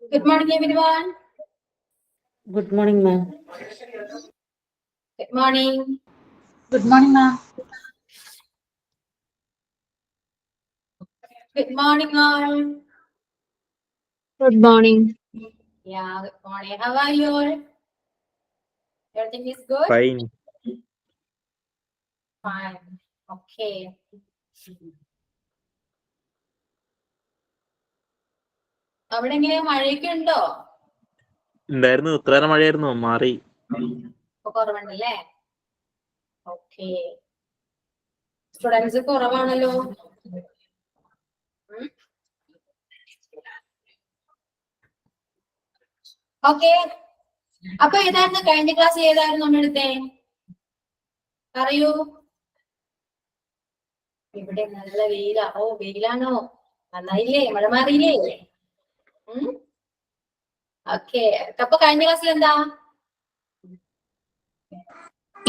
Good morning, everyone. Good morning, ma'am. Good morning. Good morning, ma'am. Good morning, all. Good morning. Yeah, good morning. How are you all? Everything is good? Fine. Fine. Okay. അവിടെ എങ്ങനെയാ മഴയൊക്കെ ഉണ്ടോ? ഉണ്ടായിരുന്നു, ഉത്തരാന മഴയായിരുന്നു, മാറി. ഇപ്പൊ കുറവുണ്ടല്ലേ? Okay. Students കുറവാണല്ലോ. Okay. അപ്പൊ ഏതായിരുന്നു കഴിഞ്ഞ ക്ലാസ് ഏതായിരുന്നു നമ്മളെടുത്തേ? പറയൂ. ഇവിടെ നല്ല വെയിലാ. ഓ, വെയിലാണോ? നന്നായില്ലേ? മഴ മാറിയില്ലേ? ഓക്കെ. അപ്പൊ കഴിഞ്ഞ ക്ലാസ്സിൽ എന്താ?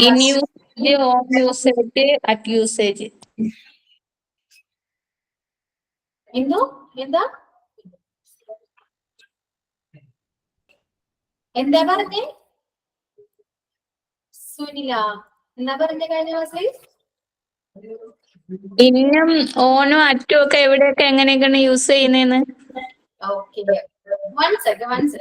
In usage, on usage, at usage. എന്തോ? എന്താ? എന്താ പറഞ്ഞേ? സുനില എന്താ പറഞ്ഞ കഴിഞ്ഞ ക്ലാസ്സിൽ? ഇന്നും ഓണും അറ്റും ഒക്കെ എവിടെയൊക്കെ എങ്ങനെയൊക്കെയാണ് യൂസ് ചെയ്യുന്നതെന്ന്. Okay. One second.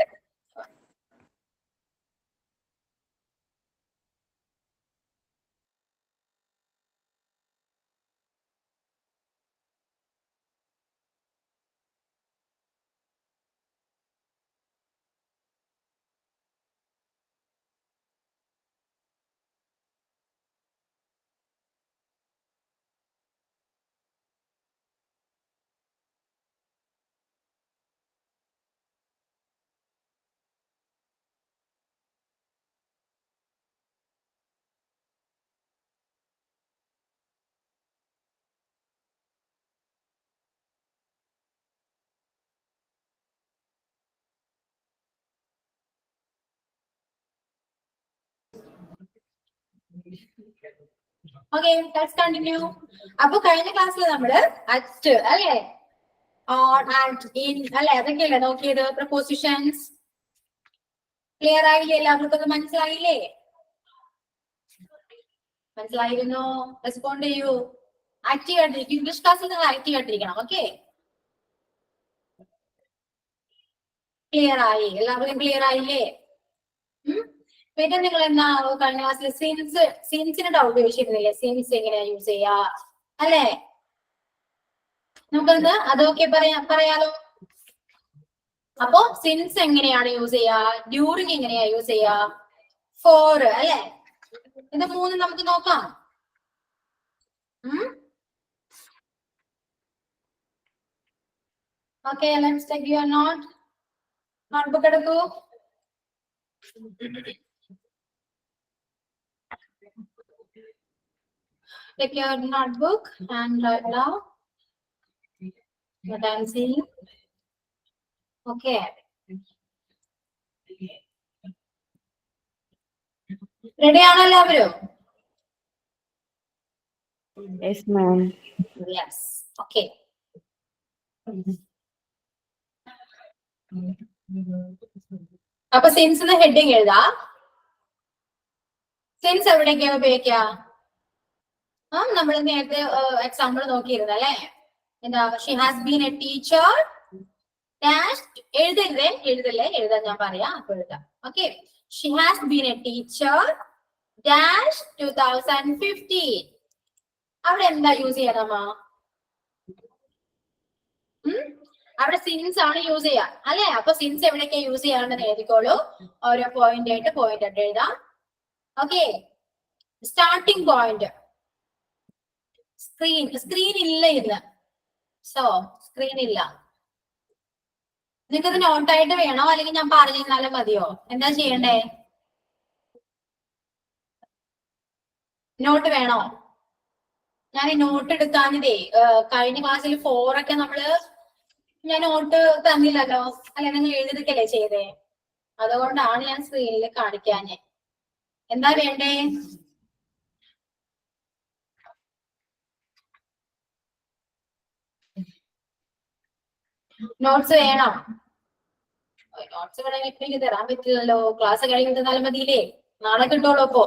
Okay, let's continue. അപ്പൊ കഴിഞ്ഞ ക്ലാസ്സിൽ നമ്മള് അറ്റ് അല്ലേ, ഓൺ ആൻഡ് ഇൻ അല്ലെ, അതൊക്കെയല്ലേ നോക്കിയത്? പ്രപ്പോസിഷൻസ് ക്ലിയർ ആയില്ലേ? എല്ലാവർക്കും മനസ്സിലായില്ലേ? മനസ്സിലായിരുന്നു? റെസ്പോണ്ട് ചെയ്യൂ. ആക്റ്റീവ് ആയിട്ടിരിക്കും. ഇംഗ്ലീഷ് ക്ലാസ്സിൽ നിങ്ങൾ ആക്റ്റീവ് ആയിട്ടിരിക്കണം. ഓക്കെ, ക്ലിയർ ആയി? എല്ലാവർക്കും ക്ലിയർ ആയില്ലേ? പിന്നെ നിങ്ങൾ എന്നാ കഴിഞ്ഞ ക്ലാസ്സിൽ സിൻസിന് ഡൗട്ട് ചോദിച്ചിരുന്നില്ലേ? സിൻസ് എങ്ങനെയാ യൂസ് ചെയ്യാ അല്ലേ? നമുക്കൊന്ന് അതൊക്കെ പറയാലോ. അപ്പോ സിൻസ് എങ്ങനെയാണ് യൂസ് ചെയ്യാ? ഡ്യൂറിങ് എങ്ങനെയാ യൂസ് ചെയ്യാ? ഫോർ അല്ലെ? ഇത് മൂന്ന് നമുക്ക് നോക്കാം. Okay, let's take your notebook എടുക്കൂ. Take your notebook and write down what I'm saying. Okay. Ready ആണോ എല്ലാവരും? Yes, ma'am. Yes. Okay. അപ്പൊ സിൻസ് ഹെഡിങ് എഴുതാ. സിൻസ് എവിടേക്കാ ഉപയോഗിക്കുക? നമ്മൾ നേരത്തെ എക്സാമ്പിൾ നോക്കിയിരുന്നു അല്ലെ? എന്താ? She has been a teacher dash. എഴുതല്ലേ, എഴുതാൻ ഞാൻ പറയാം, അപ്പൊ എഴുതാം. Okay, she has been a teacher dash 2015. അവിടെ എന്താ യൂസ് ചെയ്യണമ്മ? അവിടെ സിൻസ് ആണ് യൂസ് ചെയ്യാ അല്ലെ? അപ്പൊ സിൻസ് എവിടെയൊക്കെ യൂസ് ചെയ്യാണെന്ന് എഴുതിക്കോളൂ. ഓരോ പോയിന്റ് ആയിട്ട് എഴുതാം. ഓക്കെ, സ്റ്റാർട്ടിംഗ് പോയിന്റ് സ്ക്രീൻ ഇല്ല ഇന്ന്. സോ സ്ക്രീൻ ഇല്ല. നിങ്ങൾക്കത് നോട്ടായിട്ട് വേണോ അല്ലെങ്കിൽ ഞാൻ പറഞ്ഞിരുന്നാലും മതിയോ? എന്താ ചെയ്യണ്ടേ? നോട്ട് വേണോ? ഞാൻ ഈ നോട്ട് എടുക്കാഞ്ഞതേ കഴിഞ്ഞ ക്ലാസ്സിൽ 4 ഒക്കെ ഞാൻ നോട്ട് തന്നില്ലല്ലോ അല്ലെ? നിങ്ങൾ എഴുതിക്കല്ലേ ചെയ്തേ? അതുകൊണ്ടാണ് ഞാൻ സ്ക്രീനിൽ കാണിക്കാഞ്ഞേ. എന്താ വേണ്ടേ? നോട്ട്സ് വേണം. നോട്ട്സ് വേണമെങ്കിൽ ഇപ്പൊ എനിക്ക് തരാൻ പറ്റില്ലല്ലോ, ക്ലാസ് കഴിഞ്ഞ് തന്നാലും മതിയില്ലേ, നാളെ കിട്ടുള്ളൂ അപ്പോ.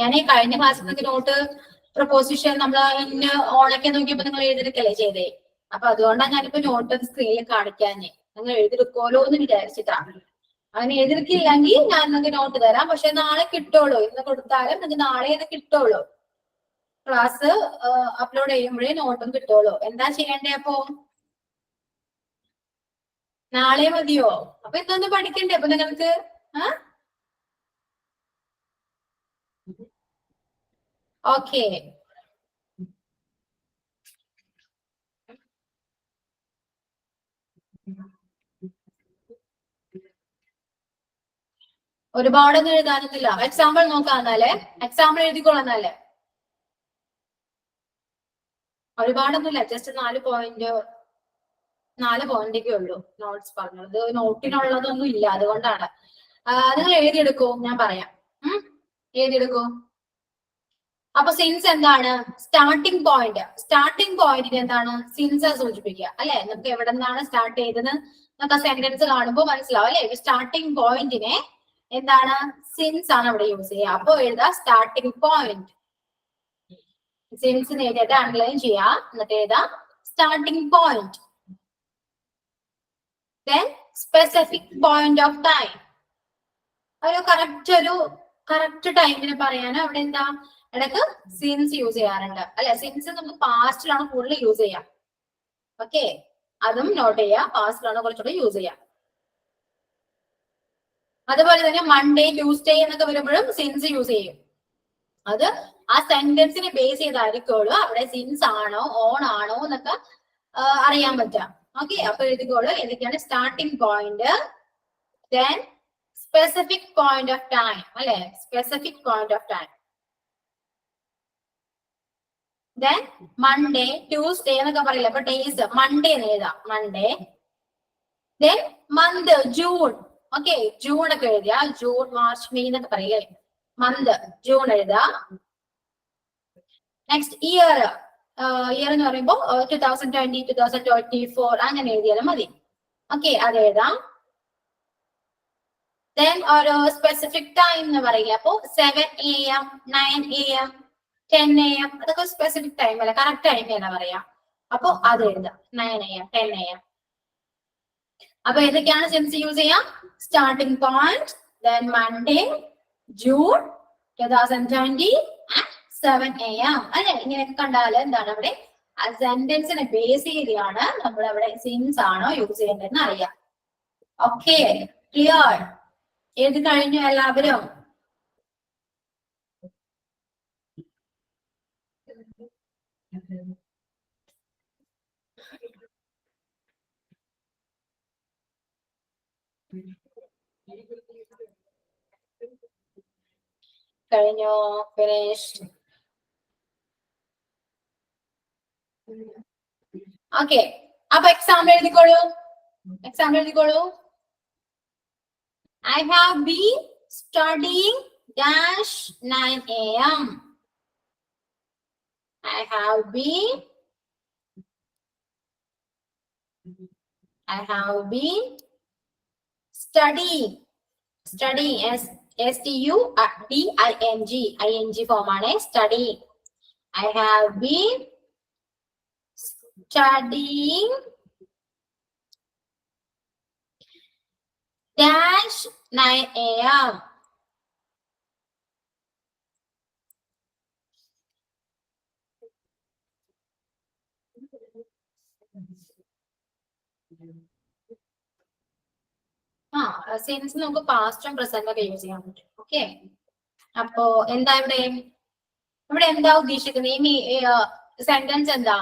ഞാൻ ഈ കഴിഞ്ഞ ക്ലാസ്സിൽ നോട്ട് പ്രൊപ്പോസിഷൻ നമ്മൾ ഇന്ന് ഓണൊക്കെ നോക്കിയപ്പോ നിങ്ങൾ എഴുതിയെടുക്കല്ലേ ചെയ്തേ, അപ്പൊ അതുകൊണ്ടാണ് ഞാനിപ്പോ നോട്ട് സ്ക്രീനിൽ കാണിക്കാഞ്ഞേ. നിങ്ങൾ എഴുതിയെടുക്കുമല്ലോ എന്ന് വിചാരിച്ചിട്ടാ. അങ്ങനെ എഴുതിയെടുക്കില്ലെങ്കിൽ ഞാൻ നിങ്ങൾക്ക് നോട്ട് തരാം, പക്ഷെ നാളെ കിട്ടുള്ളൂ. ഇന്ന് കൊടുത്താലും നിങ്ങൾക്ക് നാളെ ഇത് കിട്ടുള്ളൂ. ക്ലാസ് അപ്ലോഡ് ചെയ്യുമ്പോഴേ നോട്ടും കിട്ടുള്ളൂ. എന്താ ചെയ്യണ്ടേ അപ്പോ? നാളെ മതിയോ? അപ്പൊ ഇതൊന്ന് പഠിക്കണ്ടേ അപ്പൊ നിങ്ങൾക്ക്? ഓക്കെ, ഒരുപാടൊന്നും എഴുതാനൊന്നുമില്ല. എക്സാമ്പിൾ നോക്കാന്നാലേ, എക്സാമ്പിൾ എഴുതിക്കൊള്ളാന്നാലേ. ഒരുപാടൊന്നുമില്ല, ജസ്റ്റ് 4 പോയിന്റൊക്കെ ഉള്ളൂ നോട്ട്സ് പറഞ്ഞത്. നോട്ടിനുള്ളതൊന്നും ഇല്ല, അതുകൊണ്ടാണ്. നിങ്ങൾ എഴുതിയെടുക്കൂ, ഞാൻ പറയാം. എഴുതിയെടുക്കൂ. അപ്പൊ സിൻസ് എന്താണ്? Starting point. സ്റ്റാർട്ടിംഗ് പോയിന്റിന് എന്താണ്? സിൻസ് സൂചിപ്പിക്കുക അല്ലെ? നമുക്ക് എവിടെ നിന്നാണ് സ്റ്റാർട്ട് ചെയ്തത് നമുക്ക് സെന്റൻസ് കാണുമ്പോൾ മനസ്സിലാവും അല്ലെ? സ്റ്റാർട്ടിംഗ് പോയിന്റിനെ എന്താണ്? സിൻസ് ആണ് അവിടെ യൂസ് ചെയ്യുക. അപ്പൊ എഴുതാ സ്റ്റാർട്ടിംഗ് പോയിന്റ്. സിൻസ് എഴുതിയിട്ട് അണ്ടർലൈൻ ചെയ്യാ, എന്നിട്ട് എഴുതാ starting point. Then specific point of time. ഒരു കറക്റ്റ് ടൈമിന് പറയാൻ അവിടെ എന്താ ഇടക്ക് സിൻസ് യൂസ് ചെയ്യാറുണ്ട് അല്ലെ? സിൻസ് നമുക്ക് പാസ്റ്റിലാണ് കൂടുതൽ യൂസ് ചെയ്യാം. ഓക്കെ, അതും നോട്ട് ചെയ്യാം. പാസ്റ്റിലാണ് കുറച്ചുകൂടെ യൂസ് ചെയ്യാം. അതുപോലെ തന്നെ മൺഡേ, ട്യൂസ്ഡേ എന്നൊക്കെ വരുമ്പോഴും സിൻസ് യൂസ് ചെയ്യും. അത് ആ സെന്റൻസിനെ ബേസ് ചെയ്തായിരിക്കുള്ളൂ അവിടെ സിൻസ് ആണോ ഓൺ ആണോ എന്നൊക്കെ അറിയാൻ പറ്റാം. ഓക്കെ, അപ്പൊ എഴുതിക്കോളൂ. എന്തൊക്കെയാണ്? Starting point, then specific point of time അല്ലെ? Specific point of time. Then Monday, Tuesday എന്നൊക്കെ പറയില്ല. അപ്പൊ ഡേയ്സ് മൺഡേ എന്ന് എഴുതാം, Monday. Then month, June. Okay, June ഒക്കെ എഴുതിയ ജൂൺ, മാർച്ച്, മെയ് എന്നൊക്കെ പറയില്ലേ? മന്ത് ജൂൺ എഴുതാ. Next year. ഇയർ എന്ന് പറയുമ്പോൾ 2020, 2024 അങ്ങനെ എഴുതിയാലും മതി. ഓക്കെ, അത് എഴുതാം. ദെൻ ഒരു സ്പെസിഫിക് ടൈം എന്ന് പറയില്ല. അപ്പോ 7 AM, 9 AM, 10 AM അതൊക്കെ സ്പെസിഫിക് ടൈം അല്ല, കറക്റ്റ് ടൈം എന്നാ പറയാ. അപ്പൊ അത് എഴുതാം, 9 AM, 10 AM. അപ്പൊ ഏതൊക്കെയാണ് സിൻസ് യൂസ് ചെയ്യാം? Starting point, then Monday, June 2020 and 7 AM അല്ലെ? ഇങ്ങനെയൊക്കെ കണ്ടാൽ എന്താണ് അവിടെ ആ സെന്റൻസിനെ ബേസ് ചെയ്താണ് നമ്മൾ അവിടെ സിൻസ് ആണോ യൂസ് ചെയ്യേണ്ടതെന്ന് അറിയാം. Okay, clear? എഴുതി കഴിഞ്ഞു എല്ലാവരും? കഴിഞ്ഞോ? ഫിനിഷ്ഡ്. ഓക്കെ, അപ്പൊ എക്സാമ്പിൾ എഴുതിക്കോളൂ. എക്സാമ്പിൾ എഴുതിക്കോളൂ. I have been studying dash 9 AM. I have been studying. Studying STUDING. ING form ആണ് studying. I have been studying dash 9 AM. Since നമുക്ക് പാസ്റ്റും പ്രസന്റ് ഒക്കെ യൂസ് ചെയ്യാൻ പറ്റും. ഓക്കെ, അപ്പോ എന്താ ഇവിടെ എന്താ ഉദ്ദേശിക്കുന്നത്? ഈ സെന്റൻസ് എന്താ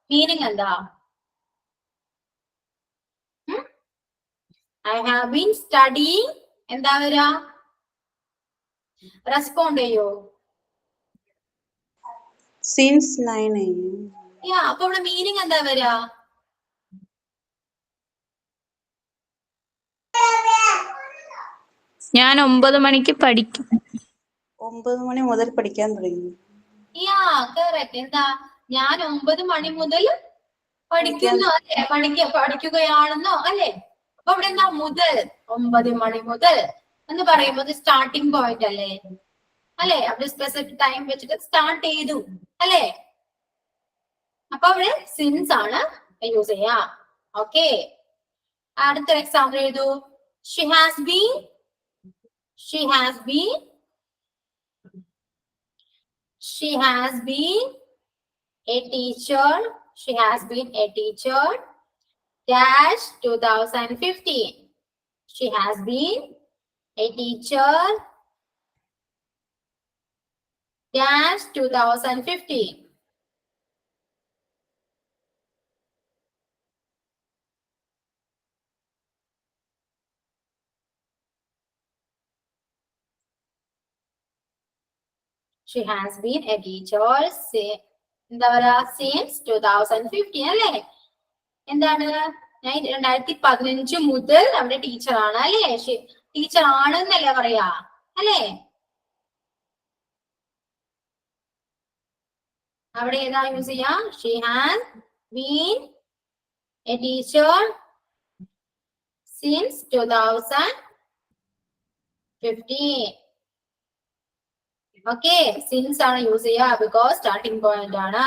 മീനിങ്? എന്താ? I have been studying എന്താ വരാ? റെസ്പോണ്ട് ചെയ്യോ? Since 9 AM. അപ്പൊ ഇവിടെ മീനിങ് എന്താ വരാ? ഞാൻ 9 മണിക്ക് പഠിക്കും. 9 മണി മുതൽ പഠിക്കാൻ തുടങ്ങി. കറക്റ്റ്. എന്താ ഞാൻ 9 മണി മുതൽ പഠിക്കുന്നു അല്ലെ, പഠിക്കുകയാണെന്നോ അല്ലെ. അപ്പൊ ഇവിടെ എന്താ മുതൽ, 9 മണി മുതൽ എന്ന് പറയുമ്പോൾ സ്റ്റാർട്ടിംഗ് പോയിന്റ് അല്ലേ, അല്ലെ. അവിടെ സ്പെസിഫിക് ടൈം വെച്ചിട്ട് സ്റ്റാർട്ട് ചെയ്തു അല്ലെ. അപ്പൊ അവിടെ സിൻസ് ആണ് യൂസ് ചെയ്യാ. ഓക്കെ, അടുത്തൊരു എക്സാമ്പിൾ എഴുതൂ. She has been a teacher. She has been a teacher dash 2015. She has been a teacher dash 2015. She has been a teacher എന്താ പറയാ since 2015 അല്ലേ. എന്താണ് 2015 മുതൽ അവിടെ ടീച്ചറാണ് അല്ലേ. ടീച്ചർ ആണെന്നല്ലേ പറയാ അല്ലേ. അവിടെ ഏതാ യൂസ് ചെയ്യാ? She has been a teacher since 2015. Okay, since ആണ് യൂസ് ചെയ്യുക ബിക്കോസ് സ്റ്റാർട്ടിംഗ് പോയിന്റ് ആണ്.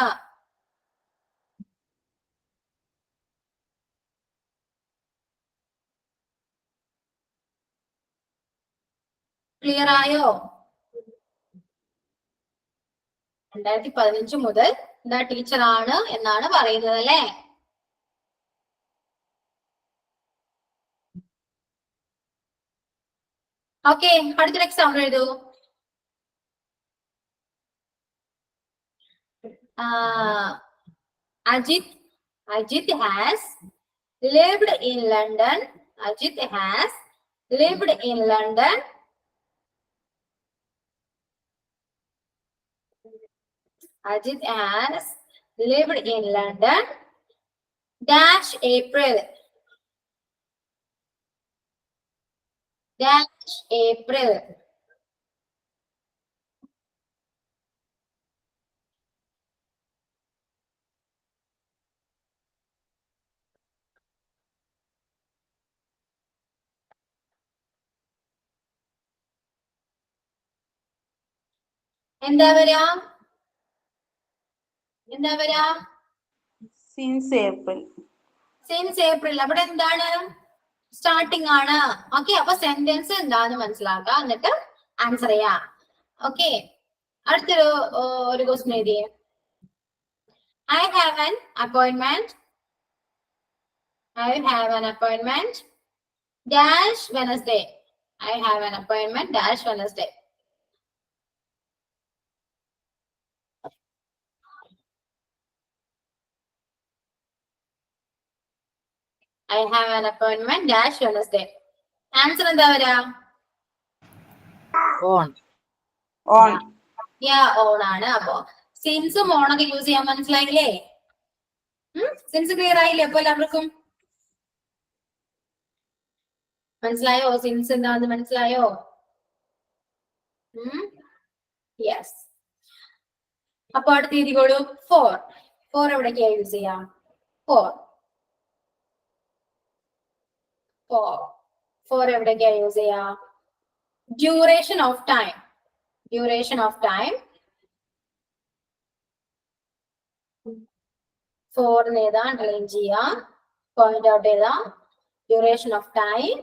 ക്ലിയർ ആയോ? 2015 മുതൽ എന്താ ടീച്ചർ ആണ് എന്നാണ് പറയുന്നത് അല്ലേ. ഓക്കെ, അടുത്തൊരു example എഴുതൂ. Ajit has lived in London. Ajit has lived in London. Ajit has lived in London dash April. Dash April. എന്താ വരാ? Since April. Since April. അവിടെ എന്താണ്? സ്റ്റാർട്ടിംഗ് ആണ്. ഓക്കെ, അപ്പൊ സെന്റൻസ് എന്താന്ന് മനസ്സിലാക്കുക, എന്നിട്ട് ആൻസർ ചെയ്യാം. ഓക്കെ, അടുത്തൊരു question എഴുതിയേ. I have an appointment dash Wednesday. I have an appointment dash Wednesday. I have an appointment dash Wednesday. Answer എന്താ വരാ? On. ഓൺ ആണ്. അപ്പൊ സിൻസും ഓണൊക്കെ യൂസ് ചെയ്യാൻ മനസ്സിലായില്ലേ? സിൻസ് ക്ലിയർ ആയില്ലേ അപ്പൊ എല്ലാവർക്കും? മനസ്സിലായോ? സിൻസ് എന്താന്ന് മനസ്സിലായോ? യെസ്. അപ്പൊ അടുത്ത എഴുതിക്കോളൂ. ഫോർ എവിടേക്കാ യൂസ് ചെയ്യാം? ഫോർ എവിടേക്കാ യൂസ് ചെയ്യാം? Duration of time. ഫോറിന് ഏതാ അണ്ടർലൈൻ ചെയ്യാം, പോയിന്റ് ഔട്ട് ചെയ്താ. Duration of time,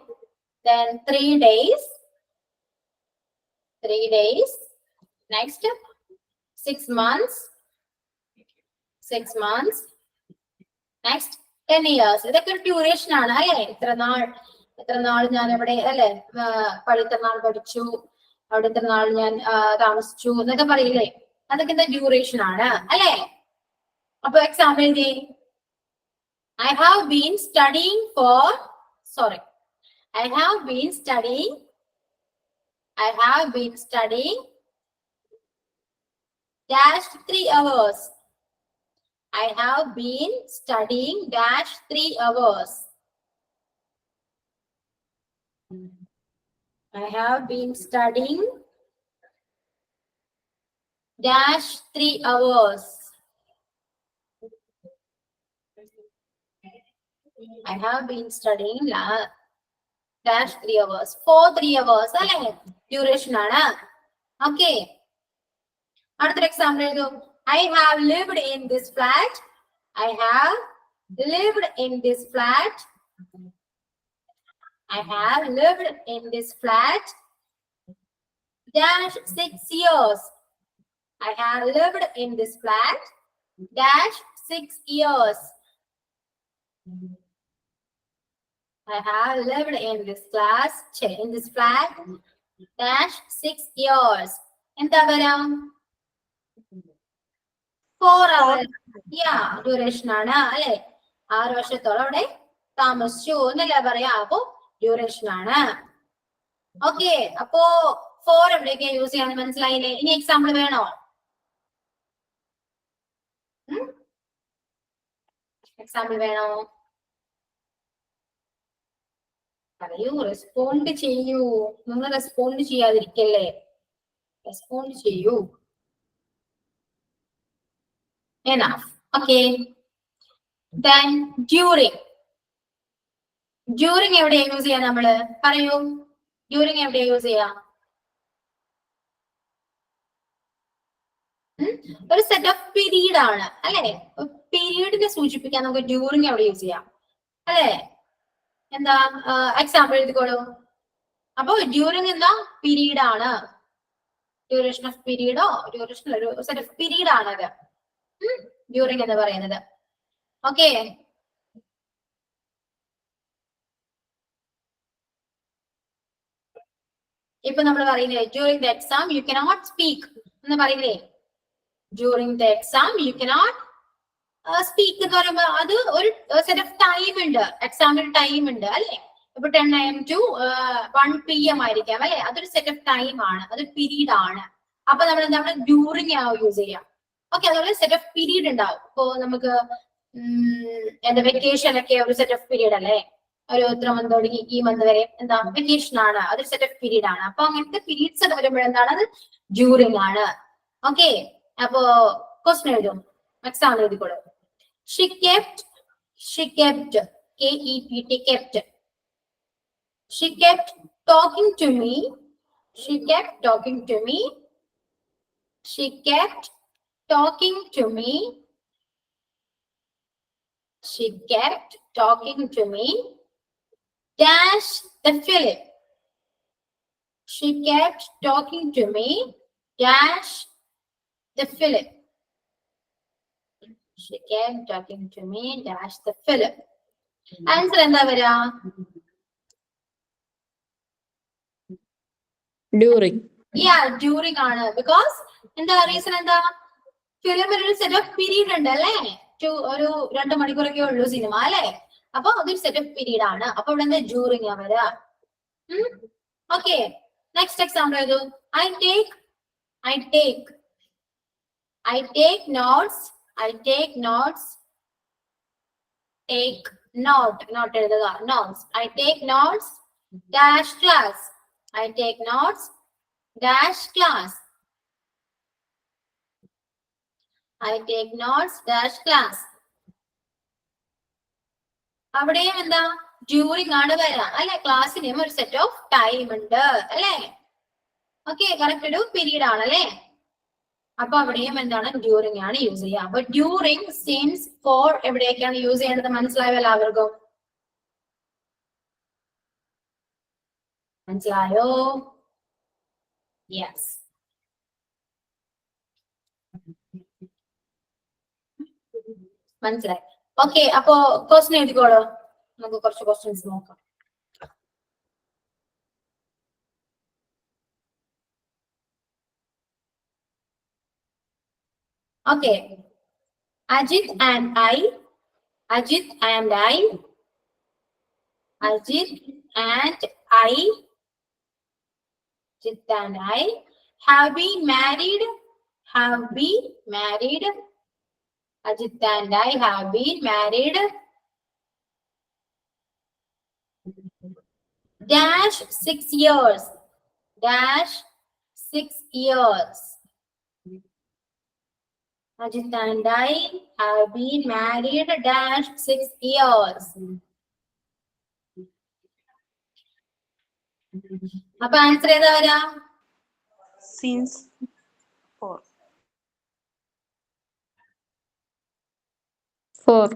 then 3 days. Next 6 months. Next 10 years. ഇതൊക്കെ ഒരു ഡ്യൂറേഷൻ ആണ് അല്ലെ. എത്ര നാൾ ഞാൻ ഇവിടെ അല്ലെ ഇത്ര നാൾ പഠിച്ചു, അവിടെ ഇത്ര നാൾ ഞാൻ താമസിച്ചു എന്നൊക്കെ പറയില്ലേ, അതൊക്കെ എന്താ ഡ്യൂറേഷൻ ആണ് അല്ലെ. അപ്പൊ എക്സാമ്പിൾ എഴുതി. I have been studying dash 3 hours. I have been studying dash 3 hours. I have been studying dash 3 hours. I have been studying dash 3 hours. For 3 hours അല്ലേ ഡ്യൂറേഷൻ ആണ്. ഓക്കെ, അടുത്തൊരു example എഴുതൂ. I have lived in this flat. I have lived in this flat. I have lived in this flat dash 6 years. I have lived in this flat dash 6 years. I have lived in this flat dash 6 years. എന്താ വരാം? 4 hours. Duration ആണ് അല്ലെ. 6 വർഷത്തോളം അവിടെ താമസിച്ചു എന്നല്ല പറയാ. അപ്പോ ഡ്യൂറേഷൻ ആണ്. ഓക്കെ, അപ്പോ 4 എവിടെയൊക്കെ യൂസ് ചെയ്യാന്ന് മനസ്സിലായില്ലേ? ഇനി എക്സാമ്പിൾ വേണോ? എക്സാമ്പിൾ വേണോ? പറയൂ, റെസ്പോണ്ട് ചെയ്യൂ. നിങ്ങൾ റെസ്പോണ്ട് ചെയ്യാതിരിക്കല്ലേ, റെസ്പോണ്ട് ചെയ്യൂ. Enough. Okay. Then during. During എവിടെയാ യൂസ് ചെയ്യാ നമ്മള്? പറയൂ, ഡ്യൂറിങ് എവിടെയാ യൂസ് ചെയ്യാ? ഒരു സെറ്റ് ഓഫ് പീരീഡ് ആണ് അല്ലെ. പീരീഡിനെ സൂചിപ്പിക്കാൻ നമുക്ക് ഡ്യൂറിങ് എവിടെ യൂസ് ചെയ്യാം അല്ലെ. എന്താ എക്സാമ്പിൾ എഴുതിക്കോളൂ. അപ്പൊ ഡ്യൂറിങ് എന്താ? പീരീഡ് ആണ്. ഡ്യൂറേഷൻ ഓഫ് പീരീഡോ ഡ്യൂറേഷൻ ഒരു സെറ്റ് ഓഫ് പീരീഡ് ആണത് ഡ്യൂറിങ് എന്ന് പറയുന്നത്. ഓക്കെ, ഇപ്പൊ നമ്മൾ പറയില്ലേ during the exam you cannot speak എന്ന് പറയില്ലേ. During the exam you cannot speak എന്ന് പറയുമ്പോൾ അത് ഒരു സെറ്റ് ഓഫ് ടൈം ഉണ്ട്. എക്സാമിന് ടൈം ഉണ്ട് അല്ലെ. ഇപ്പൊ 10 AM to 1 PM ആയിരിക്കാം അല്ലെ. അതൊരു സെറ്റ് ഓഫ് ടൈം ആണ്, അതൊരു പീരീഡ് ആണ്. അപ്പൊ നമ്മൾ എന്താണ് ഡ്യൂറിങ് യൂസ് ചെയ്യാം. ഓക്കെ, അതുപോലെ സെറ്റ് ഓഫ് പീരീഡ് ഉണ്ടാവും. ഇപ്പോ നമുക്ക് എന്താ വെക്കേഷൻ ഒക്കെ ഒരു സെറ്റ് ഓഫ് പീരീഡ് അല്ലേ. ഒരു ഇത്ര മന്ത് തുടങ്ങി ഈ മന്ത് വരെ എന്താ വെക്കേഷൻ ആണ്, അതൊരു സെറ്റ് ഓഫ് പീരീഡ് ആണ്. അപ്പൊ അങ്ങനത്തെ പീരീഡ്സ് ഒക്കെ വരുമ്പോഴെന്താണ് അത് ഡ്യൂറിങ് ആണ്. ഓക്കെ, അപ്പോ ക്വസ്റ്റ്യൻ എഴുതും, exam എഴുതിക്കോളൂ. She kept, K-E-P-T, kept. She kept talking to me. She kept talking to me. She kept talking to me. She kept talking to me. Dash the film. She kept talking to me. Dash the film. She kept talking to me. Dash the film. Answer എന്താ വരാ? During. During ആണ്. Because എന്താ reason എന്താ? ഫിലിമിൽ ഒരു set of period ഉണ്ട് അല്ലേ. ഒരു 2 മണിക്കൂറൊക്കെ ഉള്ളൂ സിനിമ അല്ലെ. അപ്പൊ അതൊരു സെറ്റ് ഓഫ് പീരീഡ് ആണ്. അപ്പൊ ഇവിടെ എന്താ ഡ്യൂറിങ് ആ വരാ. ഓക്കെ, നെക്സ്റ്റ് എക്സാമ്പിൾ ഏതു? I take notes. Take note എഴുതുക. Notes. I take notes dash class. I take notes dash class. I take notes dash class. അവിടെയും എന്താ ഡ്യൂറിങ് ആണ് വരാ അല്ലെ. ക്ലാസ്സിനും ഒരു സെറ്റ് ഓഫ് ടൈം ഉണ്ട് അല്ലെ. ഓക്കെ, കറക്റ്റ് ഒരു പീരീഡ് ആണ് അല്ലെ. അപ്പൊ അവിടെയും എന്താണ് ഡ്യൂറിങ് ആണ് യൂസ് ചെയ്യുക. അപ്പൊ ഡ്യൂറിങ്, സിൻസ്, ഫോർ എവിടെയൊക്കെയാണ് യൂസ് ചെയ്യേണ്ടത് മനസ്സിലായോ എല്ലാവർക്കും? മനസ്സിലായോ? യെസ്. മനസ്സിലായി. ഓക്കെ, അപ്പോ ക്വസ്റ്റ്യൻ എഴുതിക്കോളൂ. നമുക്ക് കുറച്ച് ക്വസ്റ്റ്യൻസ് നോക്കാം. Okay. Ajit and I have been married. Ajit and I have been married. Dash 6 years. Ajit and I have been married dash 6 years. അപ്പൊ ആൻസർ ഏതാ വരാ? Since 4. 4.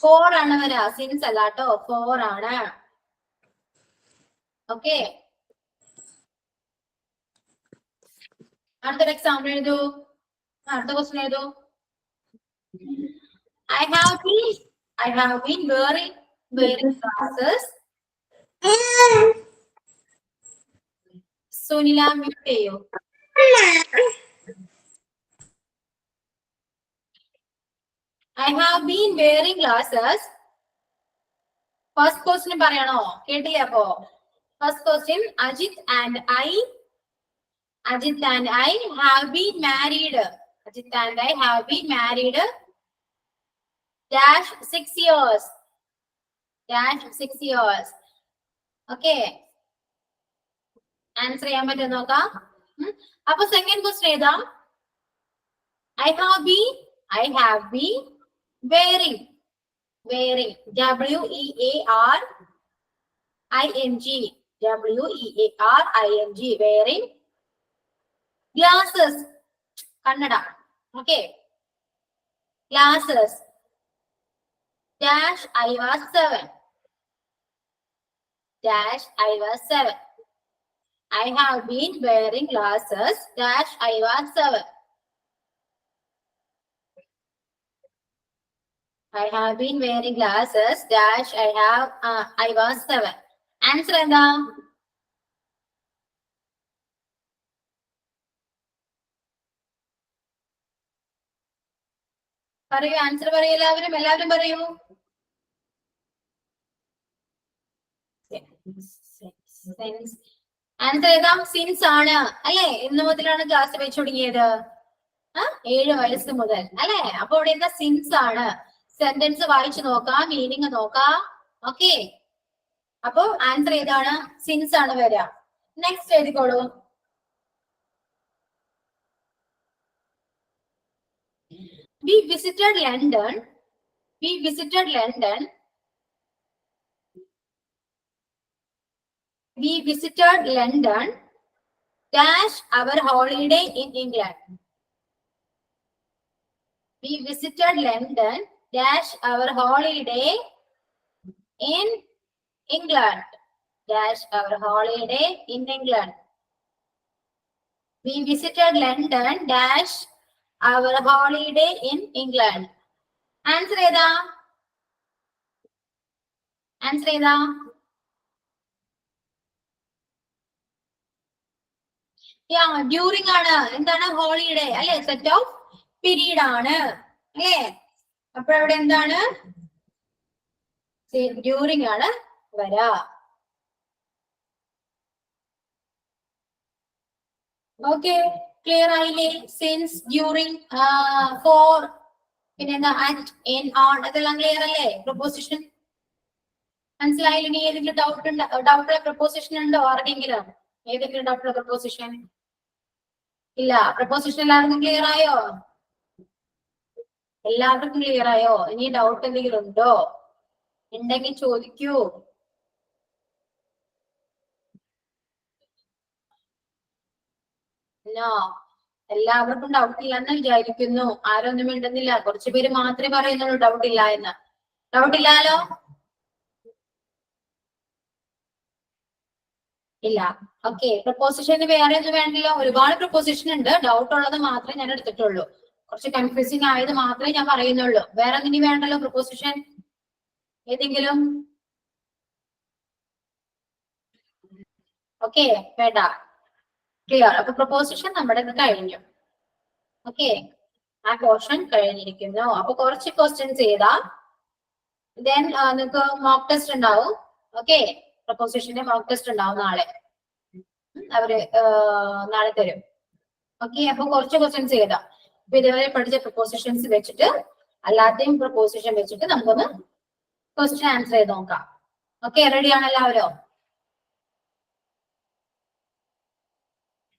ഫോർ ആണ് വരാ, സിൻസ് അല്ല കേട്ടോ, 4 ആണ്. ഓക്കെ, അടുത്തൊരു എക്സാമ്പിൾ എഴുതൂ. അടുത്ത ക്വസ്റ്റ്യൻ എഴുതൂ. I have been wearing glasses. Sunila mute ചെയ്യൂ. I have been wearing glasses. First question പറയണോ? കേട്ടില്ലേ? അപ്പോ first question, Ajit and I have been married. Ajit and I have been married dash 6 years. Okay, answer ചെയ്യാൻ പറ്റുമോ നോക്കാം. അപ്പൊ second question ഏതാ? I have been wearing. wearing wearing glasses kannada. Okay, glasses dash I was 7. I have been wearing glasses dash I was 7. I have been wearing glasses dash I was 7. Answer എന്താ? പറയൂ, answer പറയൂ. എല്ലാവരും പറയൂ. Answer ഏതാ? Since ആണ് അല്ലെ? എന്ന് മുതലാണ് ക്ലാസ് വെച്ച് തുടങ്ങിയത്? 7 വയസ്സ് മുതൽ അല്ലെ? അപ്പൊ ഇവിടെ എന്താ? സിൻസ് ആണ്. സെന്റൻസ് വായിച്ചു നോക്കാം, മീനിങ് നോക്കാം. ഓക്കെ, അപ്പൊ ആൻസർ ഏതാണ്? സിൻസ് ആണ് വരിക. Next എഴുതിക്കോളൂ. We visited London dash our holiday in England. We visited London dash our holiday in England. Dash our holiday in England. We visited London dash our holiday in England. Answer ഏതാ? During ആണ്. എന്താണ്? Holiday അല്ലെ? Set of period ആണ് അല്ലേ? അപ്പൊ അവിടെ എന്താണ്? During ആണ് വരാ. ഓക്കെ, ക്ലിയർ ആയില്ലേ? സിൻസ്, ഡ്യൂറിംഗ്, ഫോർ, പിന്നെ എന്താ? അറ്റ്, ഇൻ, ഓൺ, അതെല്ലാം ക്ലിയർ അല്ലേ? പ്രൊപ്പോസിഷൻ മനസ്സിലായില്ല? ഇനി ഏതെങ്കിലും ഡൗട്ടുള്ള പ്രൊപ്പോസിഷൻ ഉണ്ടോ ആർക്കെങ്കിലും? ഏതെങ്കിലും ഡൗട്ടുള്ള പ്രൊപ്പോസിഷൻ? ഇല്ല. പ്രൊപ്പോസിഷൻ എല്ലാവർക്കും ക്ലിയർ ആയോ? എല്ലാവർക്കും ക്ലിയർ ആയോ? ഇനി ഡൗട്ട് എന്തെങ്കിലും ഉണ്ടോ? ഉണ്ടെങ്കിൽ ചോദിക്കൂ. എല്ലാവർക്കും ഡൗട്ട് ഇല്ലെന്ന് വിചാരിക്കുന്നു. ആരൊന്നും മിണ്ടുന്നില്ല. കുറച്ചു പേര് മാത്രമേ പറയുന്നുള്ളൂ ഡൗട്ട് ഇല്ല എന്ന്. ഡൗട്ട് ഇല്ലാലോ? ഇല്ല. ഓക്കെ, പ്രൊപ്പോസിഷന് വേറെ ഒന്നും വേണ്ടല്ലോ. ഒരുപാട് പ്രൊപ്പോസിഷൻ ഉണ്ട്. ഡൗട്ട് ഉള്ളത് മാത്രമേ ഞാൻ എടുത്തിട്ടുള്ളൂ. കുറച്ച് കൺഫ്യൂസിങ് ആയത് മാത്രമേ ഞാൻ പറയുന്നുള്ളൂ. വേറെ ഒന്നും വേണ്ടല്ലോ പ്രൊപ്പോസിഷൻ ഏതെങ്കിലും? ഓക്കെ, വേണ്ട. ക്ലിയർ. അപ്പൊ പ്രൊപ്പോസിഷൻ നമ്മുടെ കഴിഞ്ഞു. ഓക്കെ, ആ പോർഷൻ കഴിഞ്ഞിരിക്കുന്നു. അപ്പൊ കുറച്ച് ക്വസ്റ്റ്യൻസ് ചെയ്താ ദെൻ നിങ്ങൾക്ക് മോക്ക് ടെസ്റ്റ് ഉണ്ടാവും. ഓക്കെ, പ്രൊപ്പോസിഷന്റെ മോക്ക് ടെസ്റ്റ് ഉണ്ടാവും നാളെ. അവര് നാളെ തരും. ഓക്കെ, അപ്പൊ കുറച്ച് ക്വസ്റ്റ്യൻസ് ചെയ്താ. അപ്പൊ ഇതുവരെ പഠിച്ച പ്രൊപ്പോസിഷൻസ് വെച്ചിട്ട് അല്ലാതെയും പ്രൊപ്പോസിഷൻ വെച്ചിട്ട് നമുക്കൊന്ന് ക്വസ്റ്റ്യൻ ആൻസർ ചെയ്ത് നോക്കാം. ഓക്കെ, റെഡി ആണ് എല്ലാവരും?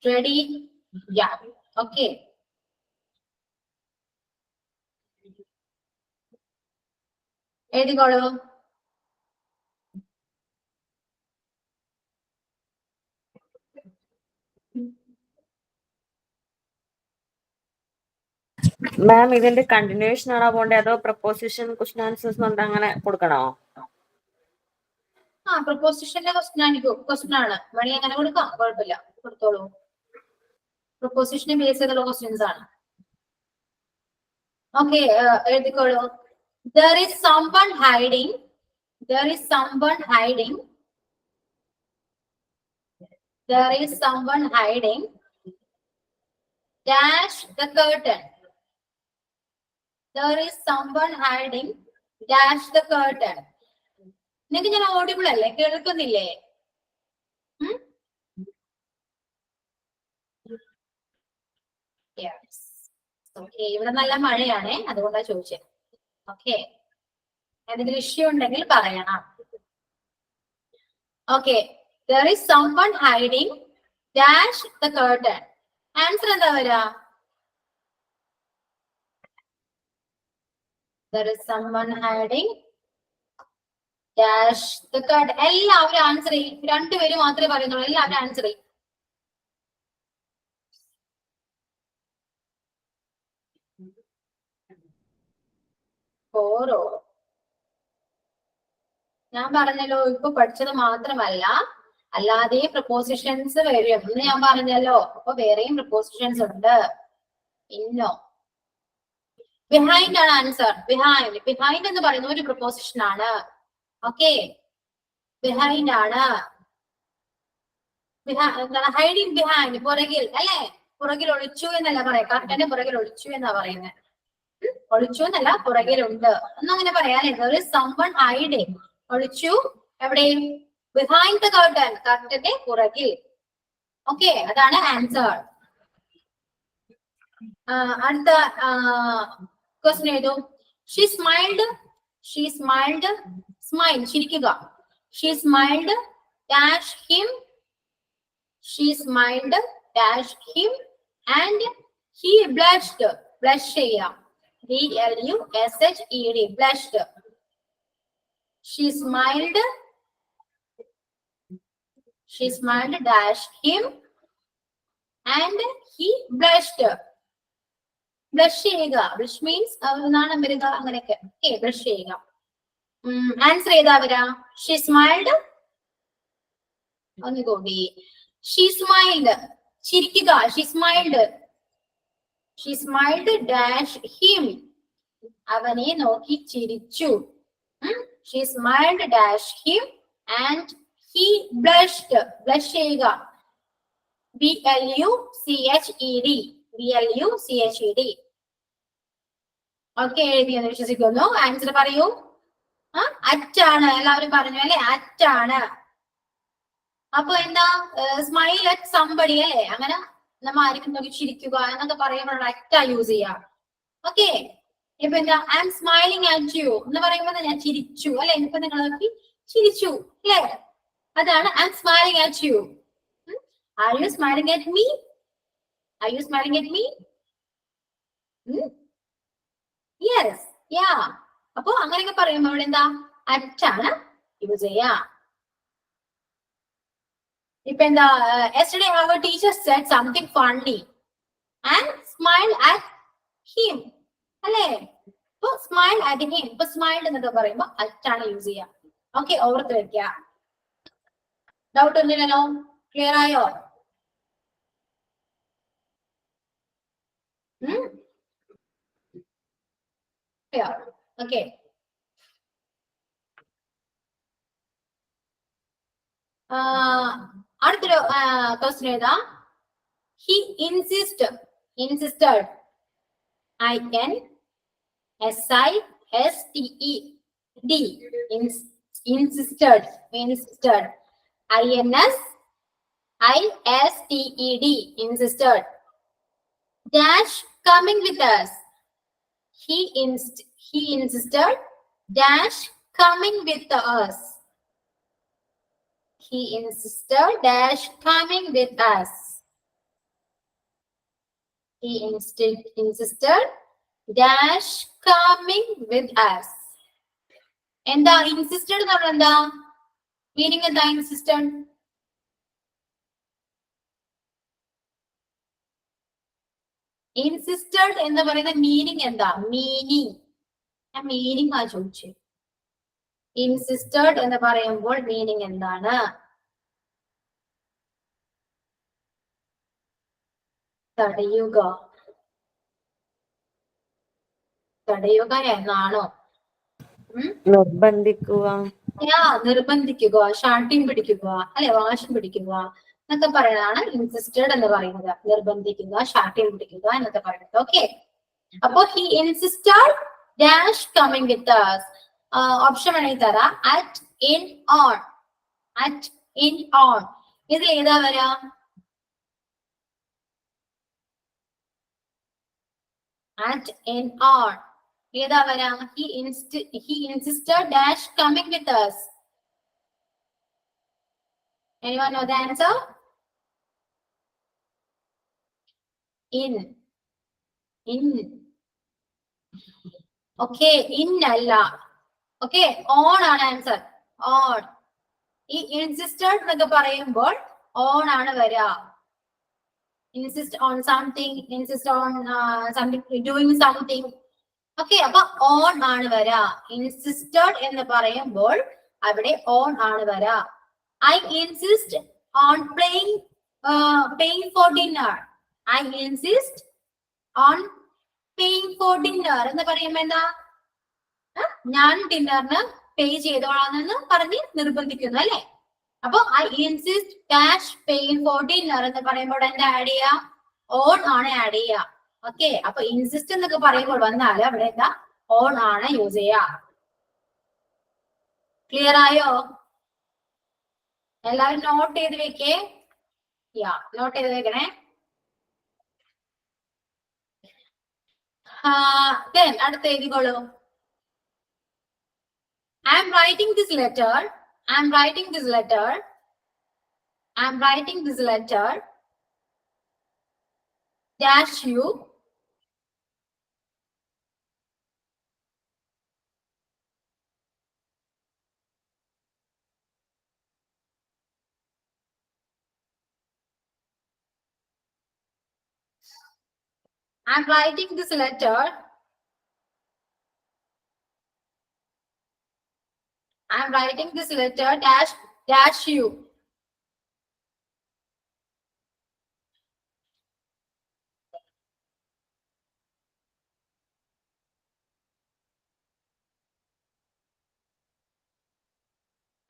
റെഡി? യാ. ഓക്കെ, എഴുതിക്കോളൂ. മാം ഇതിന്റെ കണ്ടിന്യൂഷൻ ആണോ പോണ്ടേ അതോ പ്രപ്പോസിഷൻ ക്വസ്റ്റൻ ആൻസേഴ്സ് കൊണ്ട് അങ്ങനെ കൊടുക്കണോ? പ്രപ്പോസിഷന്റെ ക്വസ്റ്റൻ ആണ്, വഴി അങ്ങനെ കൊടുക്കാം, കുഴപ്പമില്ല, കൊടുത്തോളൂ. പ്രപ്പോസിഷനെ ബേസ് ചെയ്തുള്ള ക്വസ്റ്റ്യൻസ് ആണ്. Okay, എഴുതിക്കോളൂ. There is someone hiding. There is someone hiding. There is someone hiding. Dash the curtain. There is someone hiding. Dash the curtain. നിങ്ങൾക്ക് ഞാൻ ഓഡിബിൾ അല്ലേ, കേൾക്കുന്നില്ലേ? ഓക്കെ, ഇവിടെ നല്ല മഴയാണേ, അതുകൊണ്ടാണ് ചോദിച്ചത്. ഓക്കെ, എന്തെങ്കിലും ഇഷ്യൂ ഉണ്ടെങ്കിൽ പറയണം. Okay, there is someone hiding. Dash the curtain. Answer എന്താ വരാ? There is someone hiding. Dash the curtain. എല്ലാവരും ആൻസർ ചെയ്യും, രണ്ടുപേരും മാത്രമേ പറയുന്നുള്ളൂ, എല്ലാവരും ആൻസർ ചെയ്യും. ഓരോ ഞാൻ പറഞ്ഞല്ലോ, ഇപ്പൊ പഠിച്ചത് മാത്രമല്ല അല്ലാതെ പ്രപ്പോസിഷൻസ് വരും എന്ന് ഞാൻ പറഞ്ഞല്ലോ. അപ്പൊ വേറെയും പ്രപ്പോസിഷൻസ് ഉണ്ട്. ഇന്നോ ബിഹൈൻഡ് ആണ് ആൻസർ. ബിഹൈൻഡ്, ബിഹൈൻഡ് എന്ന് പറയുന്ന ഒരു പ്രപ്പോസിഷൻ ആണ്. ഓക്കെ, ബിഹൈൻഡ് ആണ്. എന്താണ് ഹൈഡിങ് ബിഹൈൻഡ്? പുറകിൽ അല്ലെ, പുറകിൽ ഒളിച്ചു എന്നല്ല പറയാം, കർട്ടന്റെ പുറകിൽ ഒളിച്ചു എന്നാ പറയുന്നത്. ഒളിച്ചു എന്നല്ല, പുറകിലുണ്ട് എന്നങ്ങനെ പറയാല്ലേ. സംവൺ ഹൈഡിങ്, ഒളിച്ചു എവിടെ? ബിഹൈൻഡ് ദ കർട്ടൻ, കർട്ടന്റെ പുറകിൽ. ഓക്കെ, അതാണ് ആൻസർ. അടുത്ത ക്വസ്റ്റ്യൻ എഴുതൂ. She smiled. She smiled. Smile, ചിരിക്കുക. She smiled dash him. She smiled dash him and he blushed. Blush ചെയ്യാം, BLUSHED, blushed. She smiled. She smiled dash him and he blushed. Blush ചെയ്യുക, blush means നാണം വരിക, അങ്ങനെയൊക്കെ. Okay, blush ചെയ്യുക. Answer ചെയ്താ വരാ? She smiled. ഒന്നുകൂടി. She smiled, ചിരിക്കുക. She smiled. She smiled dash him. അവനെ നോക്കി ചിരിച്ചു. She smiled dash him and he blushed. Blush ചെയ്യുക, BLUCHED. BLUCHED. ഓക്കെ, എഴുതിയെന്ന് വിശ്വസിക്കുന്നു. ആൻസർ പറയൂ. അറ്റാണ്, എല്ലാവരും പറഞ്ഞു അല്ലെ, അറ്റാണ്. അപ്പൊ എന്താ? സ്മൈൽ അറ്റ് സംബഡി അല്ലെ, അങ്ങനെ നമ്മ ആയിരിക്കും നോക്കി ചിരിക്കുക എന്നൊക്കെ പറയുമ്പോൾ അറ്റാ യൂസ് ചെയ്യാം. ഓക്കെ, ഇപ്പൊ എന്താ? I am smiling at you എന്ന് പറയുമ്പോൾ ഞാൻ ചിരിച്ചു അല്ലെ. ഇപ്പൊ നിങ്ങൾ നോക്കി ചിരിച്ചു അല്ലെ, അതാണ് I am smiling at you. Are you smiling at me? Are you smiling at me? Yes, yeah. അപ്പൊ അങ്ങനെയൊക്കെ പറയുമ്പോൾ ഇവിടെ എന്താ? അറ്റാണ് യൂസ് ചെയ്യാ. ഇപ്പൊ എന്താ? yesterday our teacher said something funny and smiled at him അല്ലേ. ഇപ്പൊ സ്മൈൽ അറ്റ് ഹിം, ഇപ്പൊ സ്മൈൽഡ് എന്നൊക്കെ പറയുമ്പോ അറ്റാണ് യൂസ് ചെയ്യാ. ഓക്കെ, ഓർത്ത് വെക്ക. ഡൗട്ട് ഒന്നുമില്ലല്ലോ, ക്ലിയർ ആയോ? ഓക്കെ, അടുത്തൊരു ക്വസ്റ്റ്യൻ ഏതാ? He insisted. INSISTED. insisted. INSISTED. insisted dash coming with us. He insisted dash coming with us. He insisted dash coming with us. He insisted dash coming with us. എന്താ insisted എന്ന് പറഞ്ഞാൽ എന്താ meaning? എന്താ insisted? Insisted എന്ന് പറയുന്ന meaning എന്താ? Meaning, ഞാൻ meaning ആ ചോദിച്ചു. ഇൻസിസ്റ്റഡ് എന്ന് പറയുമ്പോൾ മീനിങ് എന്താണ്? തടയുക. തടയുക എന്നാണോ? നിർബന്ധിക്കുക. നിർബന്ധിക്കുക, ശാഠ്യം പിടിക്കുക, അല്ലെ, വാശം പിടിക്കുക എന്നൊക്കെ പറയുന്നതാണ് ഇൻസിസ്റ്റഡ് എന്ന് പറയുന്നത്. നിർബന്ധിക്കുക, ശാഠ്യം പിടിക്കുക എന്നൊക്കെ പറയുന്നത്. ഓക്കെ, അപ്പൊ he insisted dash coming with us. Option എഴുതി തരാം. At, in, on. At, in, on. ഇതിൽ ഏതാ വരാ? അറ്റ്, ഇൻ, ഓൺ ഏതാ വരാ? he insisted dash coming with us. Anyone know the answer? In. Okay, in അല്ല. Okay, on ആണ് answer. on. ഈ insisted എന്നൊക്കെ പറയുമ്പോൾ on ആണ് വരാ. insist on something, insist on something, doing something. Okay, അപ്പൊ ഓൺ ആണ് വരാ. ഇൻസിസ്റ്റഡ് എന്ന് പറയുമ്പോൾ അവിടെ ഓൺ ആണ് വരാ. I insist on paying four dinner. I insist on paying four dinner എന്ന് പറയുമ്പോ എന്താ? ഞാൻ ഡിന്നറിന് പേ ചെയ്തോളാന്ന് പറഞ്ഞ് നിർബന്ധിക്കുന്നു, അല്ലെ? അപ്പൊ I insist dash paying four dinner എന്ന് പറയുമ്പോൾ എന്താ ആഡ് ചെയ്യാ? ഓൺ ആണ് ആഡ് ചെയ്യാ. ഓക്കെ, അപ്പൊ ഇൻസിസ്റ്റ് എന്നൊക്കെ പറയുമ്പോൾ വന്നാൽ അവിടെ എന്താ? ഓൺ ആണ് യൂസ് ചെയ്യാ. ക്ലിയർ ആയോ? എല്ലാവരും നോട്ട് ചെയ്ത് വെക്കേ. നോട്ട് ചെയ്ത് വെക്കണേ. അടുത്ത എഴുതിക്കോളൂ. I am writing this letter. I am writing this letter. I am writing this letter. Dash you. I am writing this letter. I am writing this letter dash you.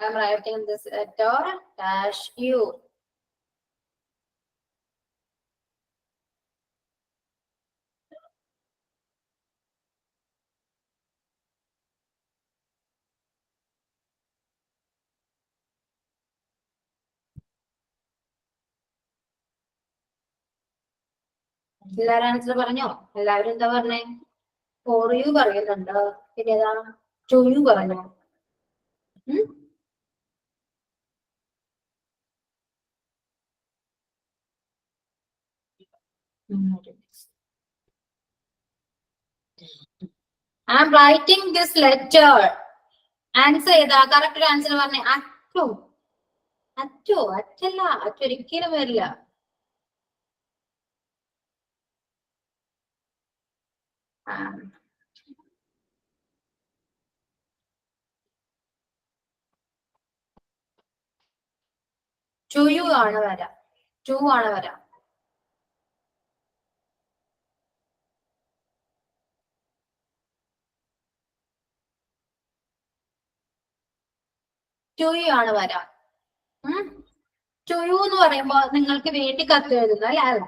I am writing this letter dash you. എല്ലാവരും answer പറഞ്ഞോ? എല്ലാവരും എന്താ പറഞ്ഞേ? For you പറയുന്നുണ്ട്. പിന്നെ ഏതാ? To you പറഞ്ഞോ? I am writing this letter. Answer ഏതാ? കറക്റ്റ് ആൻസർ പറഞ്ഞേ. അറ്റോ? അറ്റല്ല, അറ്റൊരിക്കലും വരില്ല. ടു യു ആണ് വരാ. ടു ആണ് വരാ. ടു യു ആണ് വരാ. ടു യു എന്ന് പറയുമ്പോ നിങ്ങൾക്ക് വേണ്ടി കത്ത് എഴുതുന്നു, അല്ലെ? അല്ല,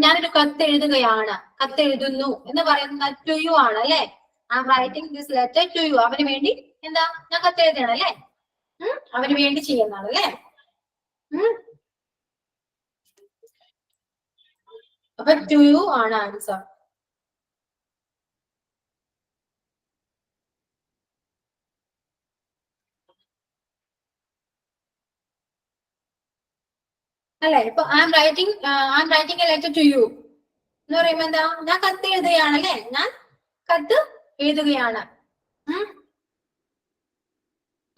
ഞാനൊരു കത്ത് എഴുതുകയാണ്, കത്ത് എഴുതുന്നു എന്ന് പറയുന്നത് ടു യു ആണ്, അല്ലെ? I am writing this letter to you. അവന് വേണ്ടി എന്താ? ഞാൻ കത്ത് എഴുതണം, അല്ലെ? അവന് വേണ്ടി ചെയ്യുന്നതാണ്, അല്ലെ? അപ്പൊ ടു യു ആണ് ആൻസർ. അല്ലെ? ഇപ്പൊ I am writing a letter to you എന്ന് പറയുമ്പോ എന്താ? ഞാൻ കത്ത് എഴുതുകയാണ്, അല്ലെ? ഞാൻ കത്ത് എഴുതുകയാണ്.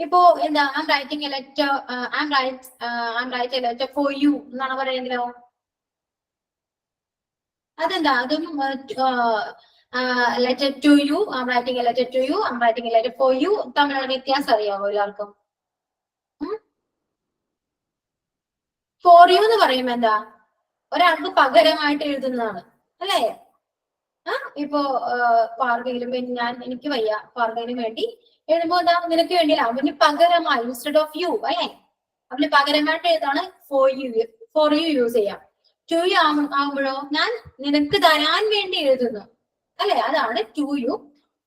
ഇപ്പോ എന്താ? I am writing a letter, I am write a letter for you എന്നാണ് പറയുന്നല്ലോ, അതെന്താ അതും letter to you, I writing a letter to you, I writing a letter for you തമ്മിലുള്ള വ്യത്യാസം അറിയാമോ എല്ലാവർക്കും? ഫോർ യു എന്ന് പറയുമ്പോ എന്താ, ഒരാൾക്ക് പകരമായിട്ട് എഴുതുന്നതാണ് അല്ലേ? ഇപ്പോ പാർവയിലും എനിക്ക് വയ്യ, പാർവയിലും വേണ്ടി എഴുതുമ്പോ എന്താ, നിനക്ക് വേണ്ടിയില്ല, അവന് പകരമായി ഇൻസ്റ്റെഡ് ഓഫ് യു അല്ലേ, അവന് പകരമായിട്ട് എഴുതാണ് ഫോർ യു യൂസ് ചെയ്യാം. ടു യു ആകുമ്പോഴോ ഞാൻ നിനക്ക് തരാൻ വേണ്ടി എഴുതുന്നു അല്ലെ, അതാണ് ടു യു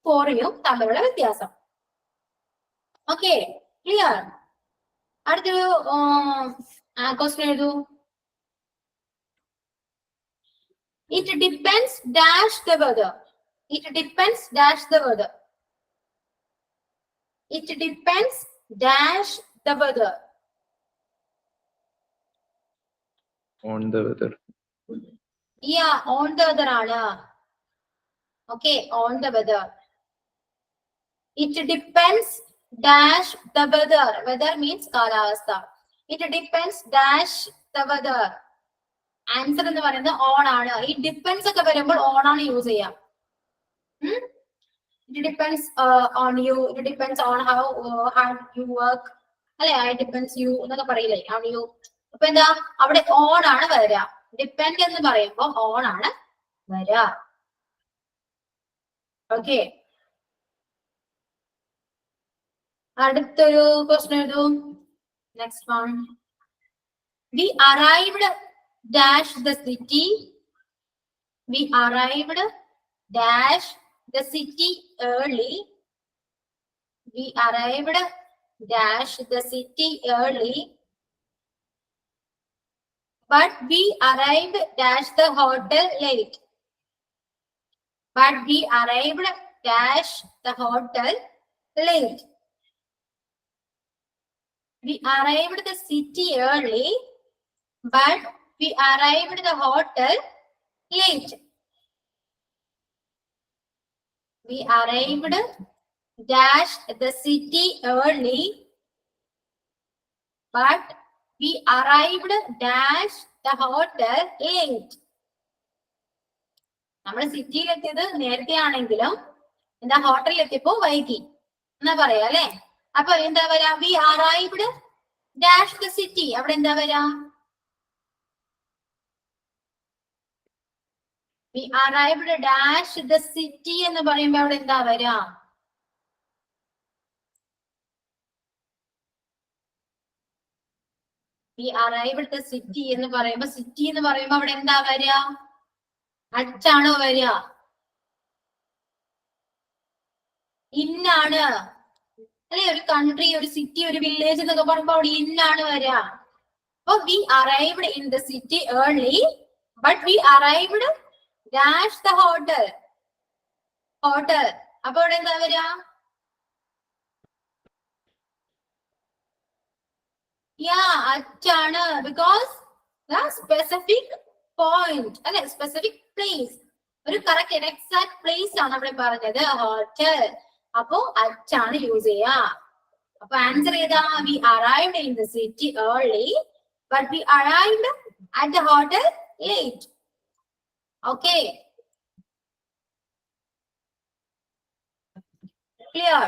ഫോർ യു തമ്മിലുള്ള വ്യത്യാസം. Okay, clear? അടുത്തൊരു question എഴുതൂ. It depends dash the weather. It depends dash the weather. It depends dash the weather. On the weather. Yeah, on the weather ആണ്. Okay, on the weather. It depends dash the weather. Weather means കാലാവസ്ഥ. It depends dash the weather. Answer എന്ന് പറയുന്നത് on ആണ്. ഈ depends ഒക്കെ വരുമ്പോൾ on ആണ് use ചെയ്യാം. It depends on you, it depends on how hard you work അല്ലെ, ഐ ഡിപ്പെൻസ് യു എന്നൊക്കെ പറയില്ലേ, ഓൺ യു. അപ്പൊ എന്താ, അവിടെ ഓൺ ആണ് വരിക. ഡിപ്പെൻഡ് എന്ന് പറയുമ്പോൾ ഓൺ ആണ് വരിക. ഓക്കെ, അടുത്തൊരു ക്വസ്റ്റ്യൻ എഴുതൂ. Next one. We arrived dash the city. We arrived dash the city early. We arrived dash the city early. But we arrived dash the hotel late. But we arrived dash the hotel late. We arrived the city early, but we arrived the hotel late. We arrived dash the city early, but we arrived dash the hotel late. നമ്മൾ സിറ്റിയിൽ എത്തിയത് നേരത്തെ ആണെങ്കിലും എന്താ, ഹോട്ടലിൽ എത്തിയപ്പോ വൈകി എന്നാ പറയാ അല്ലെ. അപ്പൊ എന്താ വരാ, we arrived dash the city, അവിടെ എന്താ വരാ, we arrived dash the city എന്ന് പറയുമ്പോ അവിടെ എന്താ വരാ, വി അറൈവ്ഡ് ദ സിറ്റി എന്ന് പറയുമ്പോ, സിറ്റി എന്ന് പറയുമ്പോ അവിടെ എന്താ വരിക, അച്ചാണോ വരിക, ഇന്നാണ് അല്ലെ. ഒരു കൺട്രി, ഒരു സിറ്റി, ഒരു വില്ലേജ് എന്നൊക്കെ പറയുമ്പോ അവിടെ ഇന്നാണ് വരിക. അപ്പൊ we arrived in the city early, but we arrived dash the hotel. Hotel അപ്പൊ അവിടെ എന്താ വരിക, അച്ചാണ്. ബിക്കോസ് സ്പെസിഫിക് പോയിന്റ് അല്ലെ, സ്പെസിഫിക് പ്ലേസ്, ഒരു കറക്റ്റ് എക്സാക്ട് പ്ലേസ് ആണ് അവിടെ പറഞ്ഞത്, ഹോട്ടൽ. അപ്പോ അച്ചാണ് യൂസ് ചെയ്യാ. അപ്പൊ ആൻസർ ഏതാ, we arrived in the city early, but we arrived at the hotel late. Okay, clear?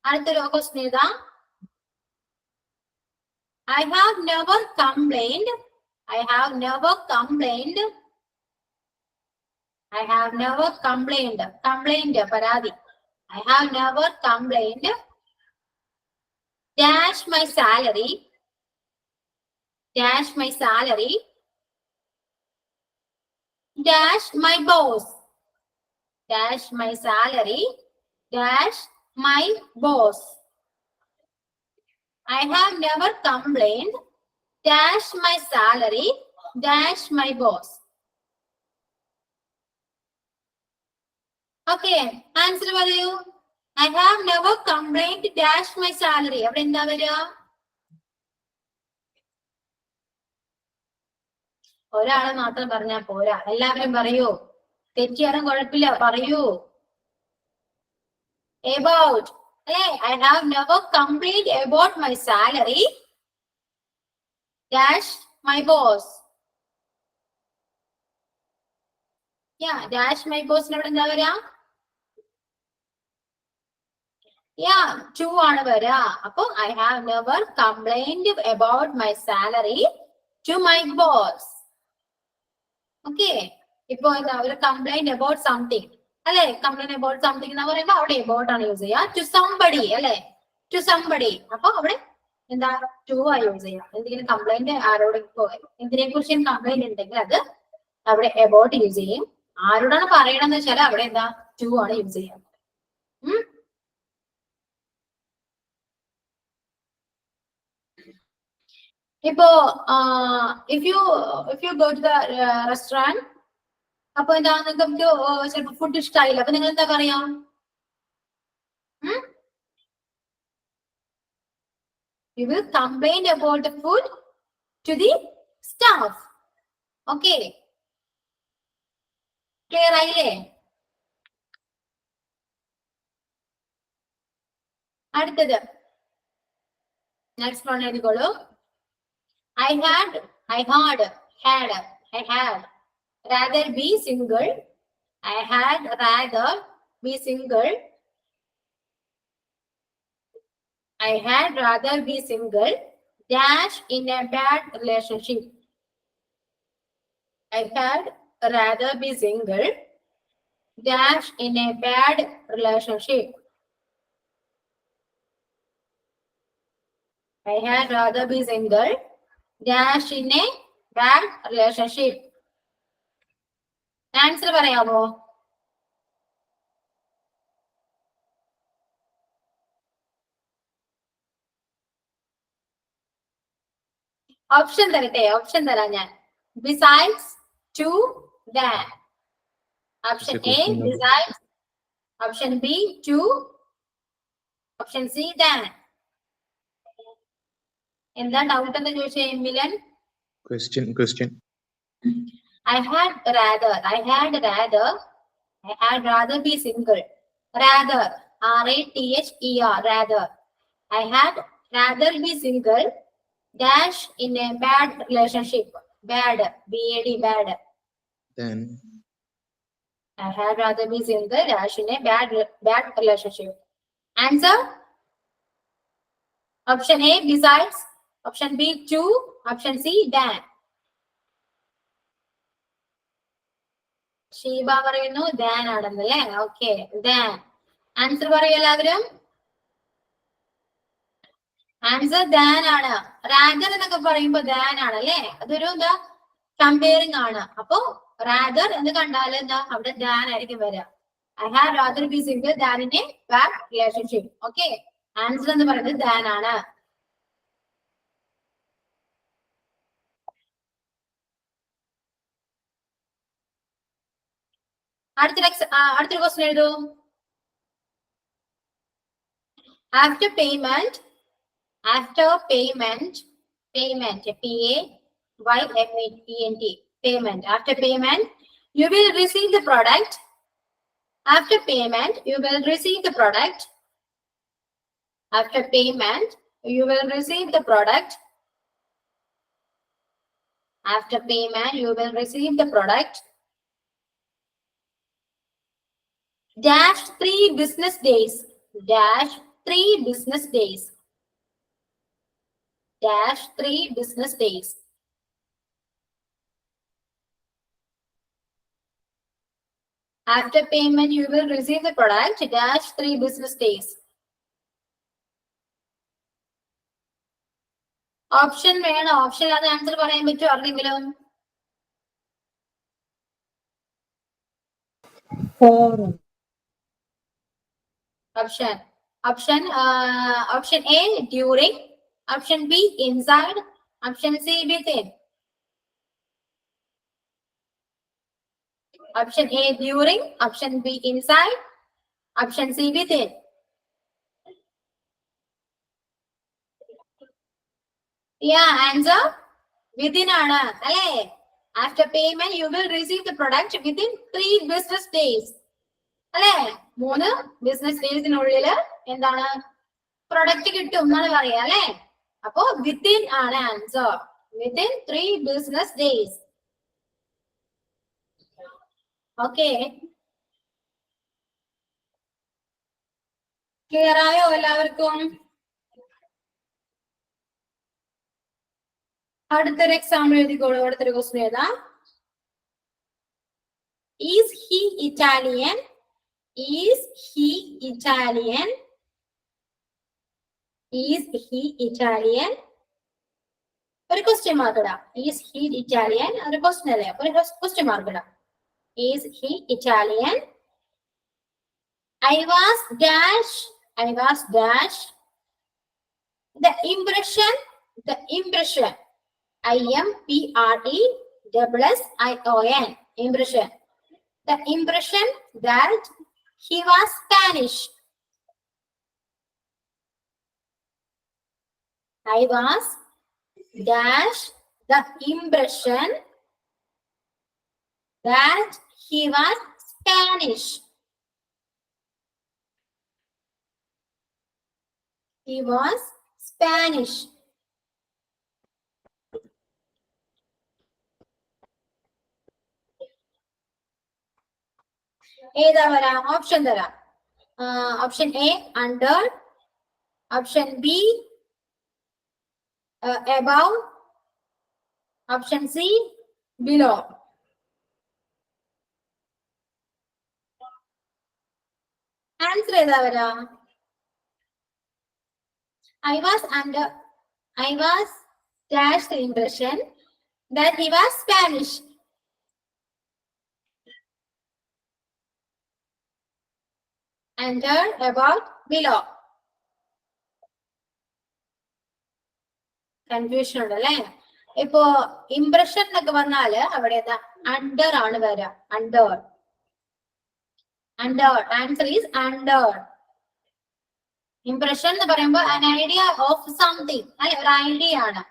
അടുത്തൊരു ക്വസ്റ്റ്യൻ ഏതാ, I have never complained. I have never complained. I have never complained. Complained, paradi. I have never complained. Dash my salary. Dash my salary. Dash my boss. Dash my salary. Dash my boss. I have never complained. Dash my salary. Dash my boss. Okay, answer പറയൂ. I have never complained. Dash my salary. അവിടെ എന്താ വരിക, ഒരാളെ മാത്രം പറഞ്ഞാ പോരാ, എല്ലാവരും പറയൂ. തെറ്റിയാലും കുഴപ്പമില്ല, പറയൂ. About. Hey, I have never complained about my salary. Dash my boss. Dash my പോസ്റ്റിന് ഇവിടെ എന്താ വരാ? ടു ആണ് വരാ. അപ്പൊ I have never complained about my salary to my boss. Okay, ഇപ്പൊ എന്താ ഒരു കംപ്ലൈന്റ് അബൌട്ട് സംതിങ് അല്ലെ? കംപ്ലൈന്റ് അബൌട്ട് സംതിങ് എന്ന് പറയുമ്പോൾ അവിടെ അബൌട്ട് ആണ് യൂസ് ചെയ്യുക. ടു സംബഡി അല്ലെ? To somebody. അപ്പൊ അവിടെ എന്താ ടു ആ യൂസ് ചെയ്യുക. എന്തെങ്കിലും കംപ്ലൈന്റ് ആരോട് എന്തിനെ കുറിച്ച് കംപ്ലൈന്റ് ഉണ്ടെങ്കിൽ അത് അവിടെ അബൌട്ട് യൂസ് ചെയ്യും. ആരോടാണ് പറയണമെന്ന് വെച്ചാൽ അവിടെ എന്താ ടു ആണ് യൂസ് ചെയ്യുക. ഇപ്പോ if you go to the restaurant, അപ്പൊ എന്താ നിങ്ങൾക്ക് ചിലപ്പോ ഫുഡ് ഇഷ്ടമായില്ല, അപ്പൊ നിങ്ങൾ എന്താ പറയാ? You will complain about the food to the staff. Okay, clear ആയില്ലേ? അടുത്തത് നെക്സ്റ്റ് വൺ എഴുതിക്കോളൂ. I had rather be single. I had rather be single. I had rather be single dash in a bad relationship. I had rather be single dash in a bad relationship. I had rather be single dash in a bad relationship. Answer പറയാമോ? Option തരട്ടെ? Option തരാം ഞാൻ. Besides, to, than. Option A besides, option B to, option C than. എന്താ doubt എന്ന് ചോദിച്ചേ Milan? Question. I had rather be single. Rather, R-A-T-H-E-R, rather. I had rather be single dash in a bad relationship. Bad, B-A-D, bad. Then I had rather be single dash in a bad relationship. Answer? Option A, besides. Option B, two. Option C, than. Sheeba പറയുന്നു than ആണെന്നല്ലേ? Okay, than. Answer പറയൂ എല്ലാവരും. Answer than ആണ്. Rather എന്നൊക്കെ പറയുമ്പോ than ആണല്ലേ? അതൊരു എന്താ കമ്പയറിംഗ് ആണ്. അപ്പൊ റാദർ എന്ന് കണ്ടാൽ എന്താ അവിടെ ദാൻ ആയിരിക്കും വരിക. I have rather B single than in A bad relationship. Okay, answer എന്ന് പറയുന്നത് ദാൻ ആണ്. അടുത്തൊരു question എഴുതൂ. After payment, payment, P-A-Y-M-E-N-T, payment. After payment, you will receive the product. After payment, you will receive the product. After payment, you will receive the product. After payment, you will receive the product. Dash 3 business days. Dash 3 business days. Dash 3 business days. After payment, you will receive the product. Dash 3 business days. Option വേണം. Option ഇല്ലാതെ answer പറയാൻ പറ്റുമോ ആർക്കെങ്കിലും? Option A, during. Option B, inside. Option C, within. Option A, during. Option B, inside. Option C, within. Answer within ആണ് അല്ലേ? After payment, you will receive the product within 3 business days. അല്ലേ? 3 business daysനുള്ളിൽ എന്താണ് product കിട്ടും എന്നാണ് പറയാ അല്ലേ? അപ്പോ within ആണ് answer. Within 3 business days. Okay, clear ആയോ എല്ലാവർക്കും? അടുത്തൊരു എക്സാമ്പിൾ എഴുതിക്കോളൂ. അടുത്തൊരു ക്വസ്റ്റ്യൻ എഴുതാം. Is he Italian? Is he Italian? Is he Italian? ഒരു ക്വസ്റ്റ്യൻ മാർക്ക് ഇടാം. ഈസ് ഹി ഇറ്റാലിയൻ ഒരു ക്വസ്റ്റ്യൻ അല്ലേ, ഒരു ക്വസ്റ്റ്യൻ മാർക്ക് ഇടാം. Is he Italian? I was dash. I was dash. The impression. IMPRESSION. Impression. The impression that he was Spanish. I was dash. The impression that he was Spanish. He was Spanish. ഏതാ വരാം? Option തരാം. Option A under, option B above, option C below. Answer ഏതാ വരാ? I was dash the impression that he was Spanish. Under, about, below. Confusion ഉണ്ടല്ലേ? ഇപ്പോ impression എന്നൊക്കെ പറഞ്ഞാല് അവിടെ അണ്ടർ ആണ് വരാ. Under. Answer is under. Impression എന്ന് പറയുമ്പോൾ an idea of something, അല്ലെ, ഒരു ഐഡിയ ആണ്.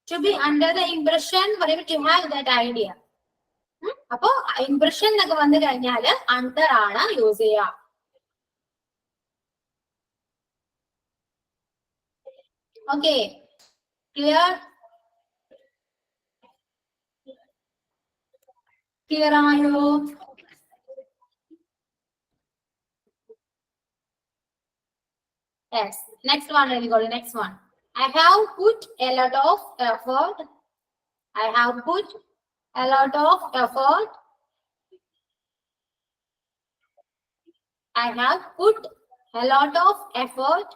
To be under the impression എന്ന് പറയുമ്പോൾ to have that idea. അപ്പോ ഇംപ്രഷൻ എന്നൊക്കെ വന്നു കഴിഞ്ഞാല് അണ്ടർ ആണ് യൂസ് ചെയ്യുക. Okay, clear? ക്ലിയർ ആയോ? Yes. Next one, let me go to the next one. I have put a lot of effort. I have put a lot of effort. I have put a lot of effort.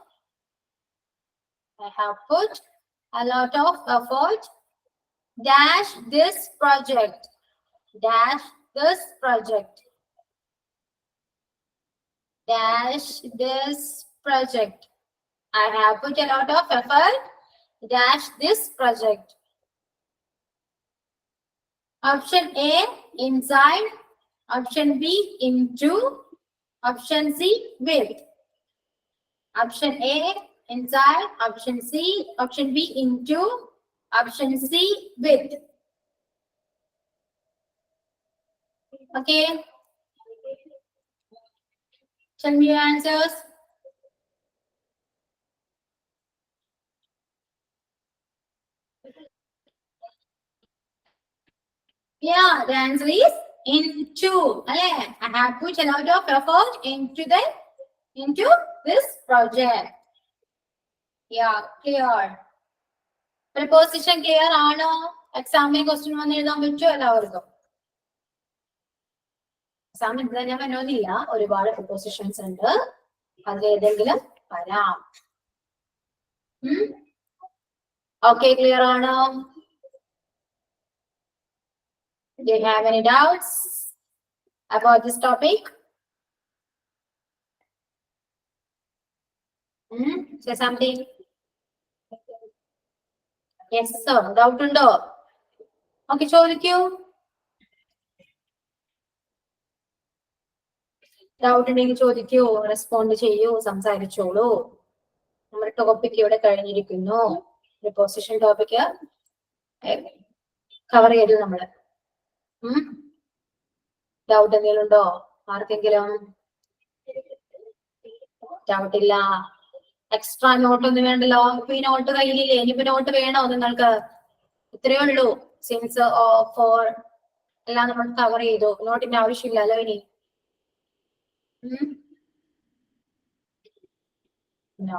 I have put a lot of effort. Dash this project. Dash this project. Dash this project. I have put a lot of effort. Dash this project. Option A inside. Option B into. Option C with. Option A inside. Option C. Option B into. Option C with. Okay. Tell me your answers. Yeah, the answer is into. I have put a lot of effort into this project. Yeah, clear. Preposition clear ആണോ? എക്സാമിന് question വന്ന് എഴുതാൻ പറ്റുമോ എല്ലാവർക്കും? എക്സാമിന് എഴുതാൻ ഞാൻ വന്നോന്നില്ല, ഒരുപാട് പ്രിപ്പോസിഷൻസ് ഉണ്ട്, അതിലേതെങ്കിലും വരാം. ഓക്കെ, ക്ലിയർ ആണോ? Do you have any doubts about this topic? Say something. Yes, sir. Doubt undo? Okay, ചോദിക്കൂ. ഡൗട്ട് ഉണ്ടെങ്കിൽ ചോദിക്കൂ, റെസ്പോണ്ട് ചെയ്യൂ, സംസാരിച്ചോളൂ. നമ്മുടെ ടോപ്പിക് ഇവിടെ കഴിഞ്ഞിരിക്കുന്നു. പ്രിപ്പോസിഷൻ ടോപ്പിക് കവർ ചെയ്തു നമ്മള്. ഡൗട്ട് എന്തെങ്കിലും ഉണ്ടോ ആർക്കെങ്കിലും? ഡൗട്ട് ഇല്ല. എക്സ്ട്രാ നോട്ട് ഒന്നും വേണ്ടല്ലോ. ഇപ്പൊ ഈ നോട്ട് കയ്യിലില്ലേ? ഇനിയിപ്പോ നോട്ട് വേണോ നിങ്ങൾക്ക്? ഇത്രയേ ഉള്ളൂ. സിൻസ് ഫോർ എല്ലാം നമ്മൾ കവർ ചെയ്തു. നോട്ടിന്റെ ആവശ്യമില്ലല്ലോ ഇനി. No.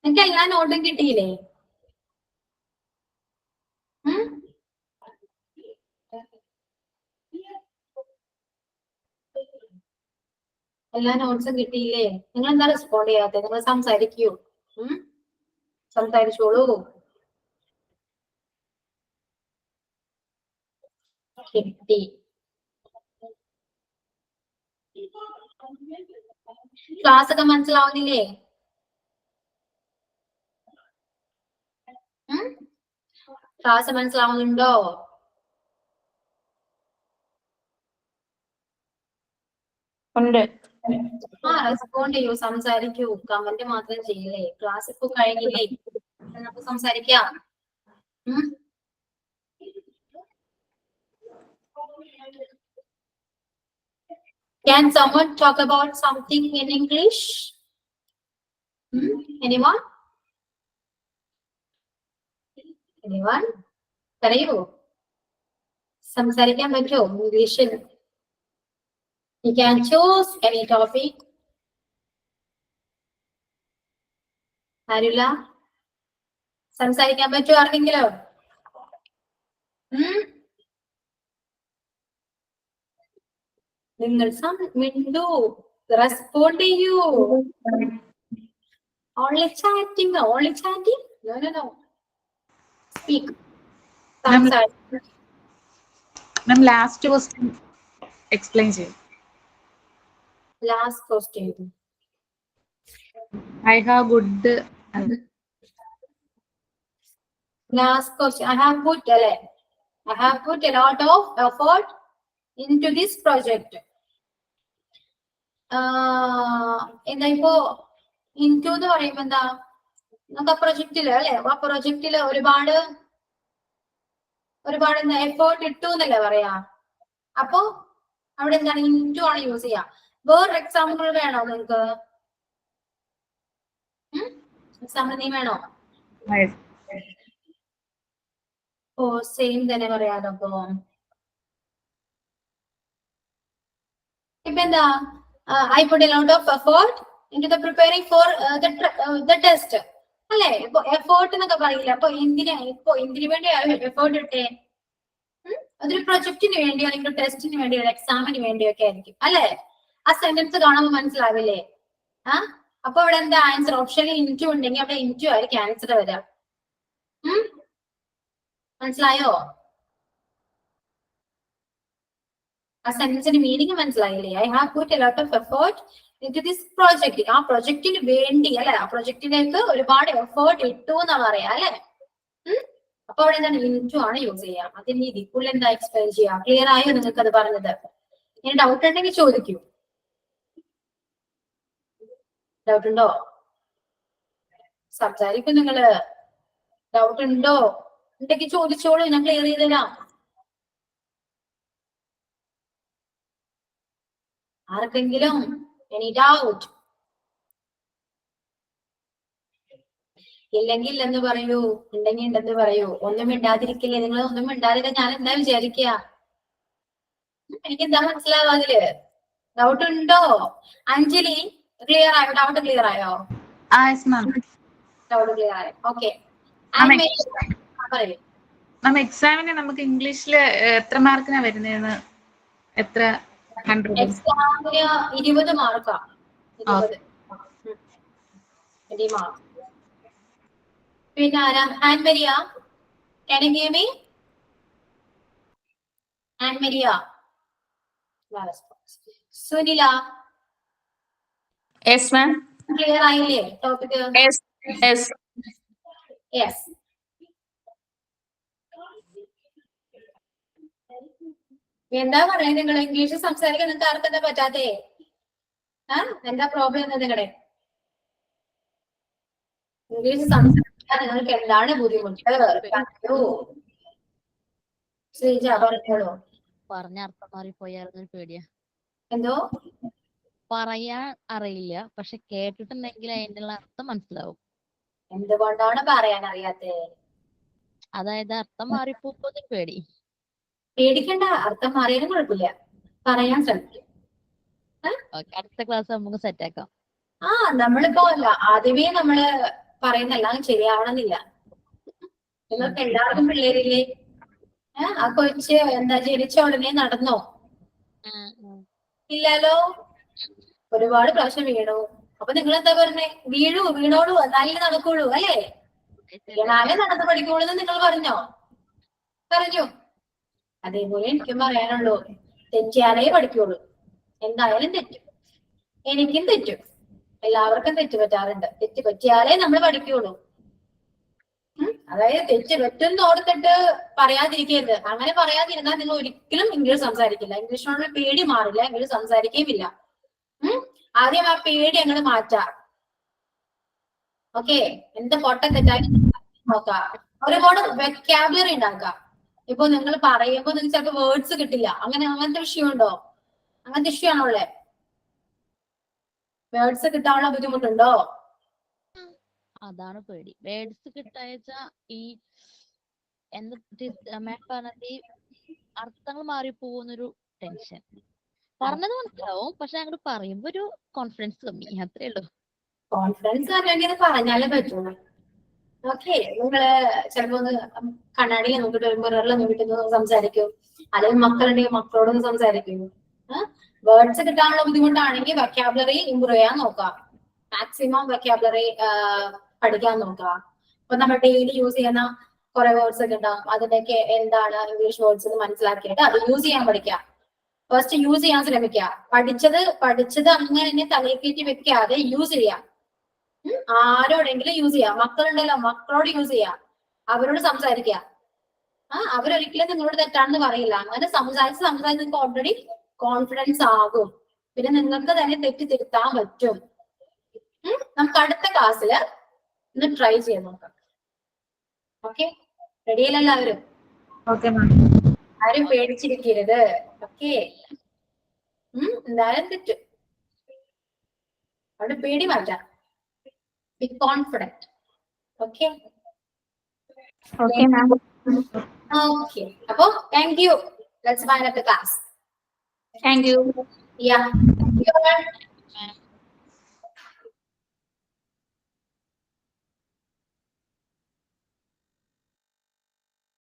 നിങ്ങൾക്ക് എല്ലാ നോട്ടും കിട്ടിയില്ലേ? എല്ലാ നോട്ട്സും കിട്ടിയില്ലേ? നിങ്ങൾ എന്താ റെസ്പോണ്ട് ചെയ്യാത്തത്? നിങ്ങൾ സംസാരിക്കൂ. സംസാരിച്ചോളൂ. കിട്ടി. ക്ലാസ് ഒക്കെ മനസ്സിലാവുന്നില്ലേ? ക്ലാസ് മനസ്സിലാവുന്നുണ്ടോ? ഉണ്ട്. റെസ്പോണ്ട് ചെയ്യൂ, സംസാരിക്കൂ. കമന്റ് മാത്രം ചെയ്യില്ലേ? ക്ലാസ് ഇപ്പൊ കഴിഞ്ഞില്ലേ? നമുക്ക് സംസാരിക്കാം. Can someone talk about something in English? Anyone? Anyone? പറയൂ. സംസാരിക്കാൻ പറ്റുമോ ഇംഗ്ലീഷിൽ? You can choose any topic. ആരുല്ല? സംസാരിക്കാൻ പറ്റുമോ ആർക്കെങ്കിലും? നിങ്ങൾ മിണ്ടു, റെസ്പോണ്ട് ചെയ്യൂ. Only chatting. No. Speak. Ma'am, last question explain ചെയ്യും. Last question. I have good. Last question. I have put a lot of effort into this project. എന്താ ഇപ്പോ into എന്ന് പറയുമ്പോ എന്താ? നമുക്ക് ആ പ്രൊജക്റ്റില് അല്ലെ, ആ പ്രൊജക്റ്റില് ഒരുപാട് എന്താ എഫേർട്ട് ഇട്ടു എന്നല്ലേ പറയാ. അപ്പൊ അവിടെ എന്താണ് into ആണ് യൂസ് ചെയ്യാ. വേറെ എക്സാമ്പിൾ വേണോ നിങ്ങൾക്ക്? എക്സാമ്പിൾ നീ വേണോ? ഓ സെയിം തന്നെ പറയാലോ. അപ്പൊ ഇപ്പൊ എന്താ? I put a lot of effort into the preparing for the test. അല്ലെ? ഇപ്പൊ എഫേർട്ട് എന്നൊക്കെ പറയില്ല. അപ്പൊ എന്തിനു വേണ്ടി എഫേർട്ട് ഇട്ടേ? അതൊരു പ്രൊജക്ടിന് വേണ്ടി, അല്ലെങ്കിൽ ടെസ്റ്റിന് വേണ്ടി, ഒരു എക്സാമിന് വേണ്ടിയൊക്കെ ആയിരിക്കും അല്ലെ? ആ സെന്റൻസ് കാണുമ്പോൾ മനസ്സിലാവില്ലേ? അപ്പൊ ഇവിടെ എന്താ ആൻസർ? ഓപ്ഷനിൽ ഇൻറ്റു ഉണ്ടെങ്കിൽ അവിടെ ഇൻറ്റു ആയിരിക്കും ആൻസർ വരാം. മനസ്സിലായോ? ആ സെന്റൻസിന്റെ മീനിങ് മനസ്സിലായില്ലേ? I have put a lot of effort into this project. ആ പ്രൊജക്ടിന് വേണ്ടി അല്ലെ, ആ പ്രൊജക്ടിലേക്ക് ഒരുപാട് എഫേർട്ട് ഇട്ടു എന്നാ പറയാ അല്ലെ. അപ്പൊ അവിടെ എന്താണ്? ഇൻറ്റു ആണ് യൂസ് ചെയ്യാം. അതിന് ഇതിക്കുള്ള എന്താ എക്സ്പ്ലെയിൻ ചെയ്യാം. ക്ലിയർ ആയോ നിങ്ങൾക്ക് അത് പറഞ്ഞത്? ഇനി ഡൗട്ട് ഉണ്ടെങ്കിൽ ചോദിക്കൂ. ഡൗട്ട് ഉണ്ടോ? സംസാരിക്കും നിങ്ങള്. ഡൗട്ട് ഉണ്ടോ? ഉണ്ടെങ്കിൽ ചോദിച്ചോളൂ, ഞാൻ ക്ലിയർ ചെയ്ത് തരാം. ആർക്കെങ്കിലും എനി ഡൗട്ട്? ഇല്ലെങ്കിൽ എന്ന് പറയൂ, ഉണ്ടെങ്കിൽ ഉണ്ടെന്ന് പറയൂ. ഒന്നും മിണ്ടാതിരിക്കില്ലേ? നിങ്ങൾ ഒന്നും മിണ്ടാതില്ല, ഞാൻ എന്താ വിചാരിക്കുക? എനിക്ക് എന്താ മനസ്സിലാവാതില്? ഡൗട്ട് ഉണ്ടോ? അഞ്ജലി ക്ലിയർ ആയോ? ഡൗട്ട് ക്ലിയർ ആയോ? ഡൗട്ട് ക്ലിയർ ആയോ? ഓക്കെ. പറയൂ. മാം, എക്സാമിന് നമുക്ക് ഇംഗ്ലീഷില് എത്ര മാർക്കിനാ വരുന്നതെന്ന്? എത്ര? 100? എക്സാമിന് 20 മാർക്കാ. 20 മാർക്ക്. പിന്നെ ആരാ? Ann Maria, can you hear me? Ann Maria. Sunila. Yes, ma'am. Clear ആയില്ലേ ടോപ്പിക്? Yes. എന്താ പറയാ? നിങ്ങൾ ഇംഗ്ലീഷ് സംസാരിക്കാൻ നിങ്ങൾക്ക് ആർക്കെന്താ പറ്റാത്തേ? എന്താ പ്രോബ്ലം എന്താ നിങ്ങളുടെ? ഇംഗ്ലീഷ് സംസാരിക്കാൻ നിങ്ങൾക്ക് എന്താണ് ബുദ്ധിമുട്ട്? പറയൂ. ശ്രീജ പറഞ്ഞോളൂ. പറഞ്ഞ അർത്ഥം മാറിപ്പോയായിരുന്നു പേടിയാ. എന്തോ? പറയാൻ അറിയില്ല, പക്ഷെ കേട്ടിട്ടുണ്ടെങ്കിൽ അതിനുള്ള അർത്ഥം മനസ്സിലാവും. എന്തുകൊണ്ടാണ് പറയാൻ അറിയാത്തത്? അതായത് അർത്ഥം മാറിപ്പോകുന്ന പേടി. പേടിക്കണ്ട, അർത്ഥം മാറിയാലും കുഴപ്പമില്ല, പറയാൻ ശ്രമിക്കും. ഓക്കെ, അടുത്ത ക്ലാസ് നമുക്ക് സെറ്റ് ആക്കാം. നമ്മളിപ്പോ ആദ്യമേ നമ്മള് പറയുന്നെല്ലാം ശരിയാവണമെന്നില്ല. നിങ്ങൾക്ക് എല്ലാവർക്കും പിള്ളേരില്ലേ? ആ കൊച്ച് എന്താ ജനിച്ച ഉടനെ നടന്നോ? ഇല്ലല്ലോ, ഒരുപാട് പ്രാവശ്യം വീണു. അപ്പൊ നിങ്ങൾ എന്താ പറഞ്ഞേ? വീണോളൂ എന്നാലേ നടക്കുള്ളൂ അല്ലേ? വീണാലേ നടന്ന് പഠിക്കുള്ളൂ എന്ന് നിങ്ങൾ പറഞ്ഞു. അതേപോലെ എനിക്കും പറയാനുള്ളൂ, തെറ്റിയാലേ പഠിക്കുള്ളൂ. എന്തായാലും തെറ്റും, എനിക്കും തെറ്റും, എല്ലാവർക്കും തെറ്റ് പറ്റാറുണ്ട്. തെറ്റ് പറ്റിയാലേ നമ്മൾ പഠിക്കുള്ളൂ. അതായത് തെറ്റ് പറ്റും ഓർത്തിട്ട് പറയാതിരിക്കരുത്. അങ്ങനെ പറയാതിരുന്നാൽ നിങ്ങൾ ഒരിക്കലും ഇംഗ്ലീഷ് സംസാരിക്കില്ല. ഇംഗ്ലീഷിനോടുള്ള പേടി മാറില്ല, ഇംഗ്ലീഷ് സംസാരിക്കുകയുമില്ല. ആദ്യം ആ പേടി അങ്ങോട്ട് മാറ്റാം. ഓക്കെ, എന്ത് പൊട്ട തെറ്റായി നോക്കാം. ഒരുപാട് വെക്കാബുലറി ഉണ്ടാക്കാം. ഇപ്പൊ നിങ്ങൾ പറയുമ്പോ നിങ്ങൾക്ക് ചിലപ്പോൾ വേർഡ്സ് കിട്ടില്ല. അങ്ങനത്തെ വിഷയമുണ്ടോ? അങ്ങനത്തെ ഇഷ്യൂ ആണോ ഉള്ളത്? വേർഡ്സ് കിട്ടാനുള്ള ബുദ്ധിമുട്ടുണ്ടോ? അതാണ് പേടി. വേർഡ്സ് കിട്ടാച്ച ഈ എന്താ പറഞ്ഞത്, ഈ അർത്ഥങ്ങൾ മാറിപ്പോകുന്നൊരു ടെൻഷൻ. പറഞ്ഞത് മനസ്സിലാവും, പക്ഷെ അങ്ങോട്ട് പറയുമ്പോ ഒരു കോൺഫിഡൻസ് കമ്മി, അത്രേ ഉള്ളൂ. കോൺഫിഡൻസ് അല്ലെങ്കിൽ പറഞ്ഞാലേ പറ്റുള്ളൂ. ഓക്കെ, നിങ്ങള് ചിലപ്പോ ഒന്ന് കണ്ണാടിയിൽ നോക്കിട്ട് മിററിൽ നോക്കിട്ട് സംസാരിക്കും, അല്ലെങ്കിൽ മക്കളുണ്ടെങ്കിൽ മക്കളോടൊന്ന് സംസാരിക്കും. വേർഡ്സ് കിട്ടാനുള്ള ബുദ്ധിമുട്ടാണെങ്കിൽ വെക്കാബുലറി ഇമ്പ്രൂവ് ചെയ്യാൻ നോക്കാം. മാക്സിമം വെക്കാബുലറി പഠിക്കാൻ നോക്കാം. അപ്പൊ നമ്മൾ ഡെയിലി യൂസ് ചെയ്യുന്ന കുറെ വേർഡ്സ് ഒക്കെ ഉണ്ടാവും. അതിന്റെയൊക്കെ എന്താണ് ഇംഗ്ലീഷ് വേർഡ്സ് എന്ന് മനസ്സിലാക്കിയിട്ട് അത് യൂസ് ചെയ്യാൻ പഠിക്കാം. ഫസ്റ്റ് യൂസ് ചെയ്യാൻ ശ്രമിക്കുക. പഠിച്ചത് അങ്ങനെ തന്നെ തലയിൽ കയറ്റി വെക്കാതെ യൂസ് ചെയ്യാം. ആരോടെങ്കിലും യൂസ് ചെയ്യാം. മക്കളുണ്ടല്ലോ, മക്കളോട് യൂസ് ചെയ്യാം, അവരോട് സംസാരിക്കുക. അവരൊരിക്കലും നിങ്ങളോട് തെറ്റാണെന്ന് പറയില്ല. അങ്ങനെ സംസാരിച്ച് നിങ്ങൾക്ക് ഓൾറെഡി കോൺഫിഡൻസ് ആകും. പിന്നെ നിങ്ങൾക്ക് തന്നെ തെറ്റ് തിരുത്താൻ പറ്റും. നമുക്ക് അടുത്ത ക്ലാസ്സിൽ ഒന്ന് ട്രൈ ചെയ്ത് നോക്കാം. ഓക്കെ, റെഡിയല്ല എല്ലാവരും? Okay ma'am. ആരും പേടിച്ചിരിക്കരുത്. ഓക്കെ, എന്തായാലും തെറ്റും, അവിടെ പേടി മാറ്റാം. Be confident. Okay okay ma'am. Okay, അപ്പൊ thank you. Let's wind up the class. Thank you. Yeah.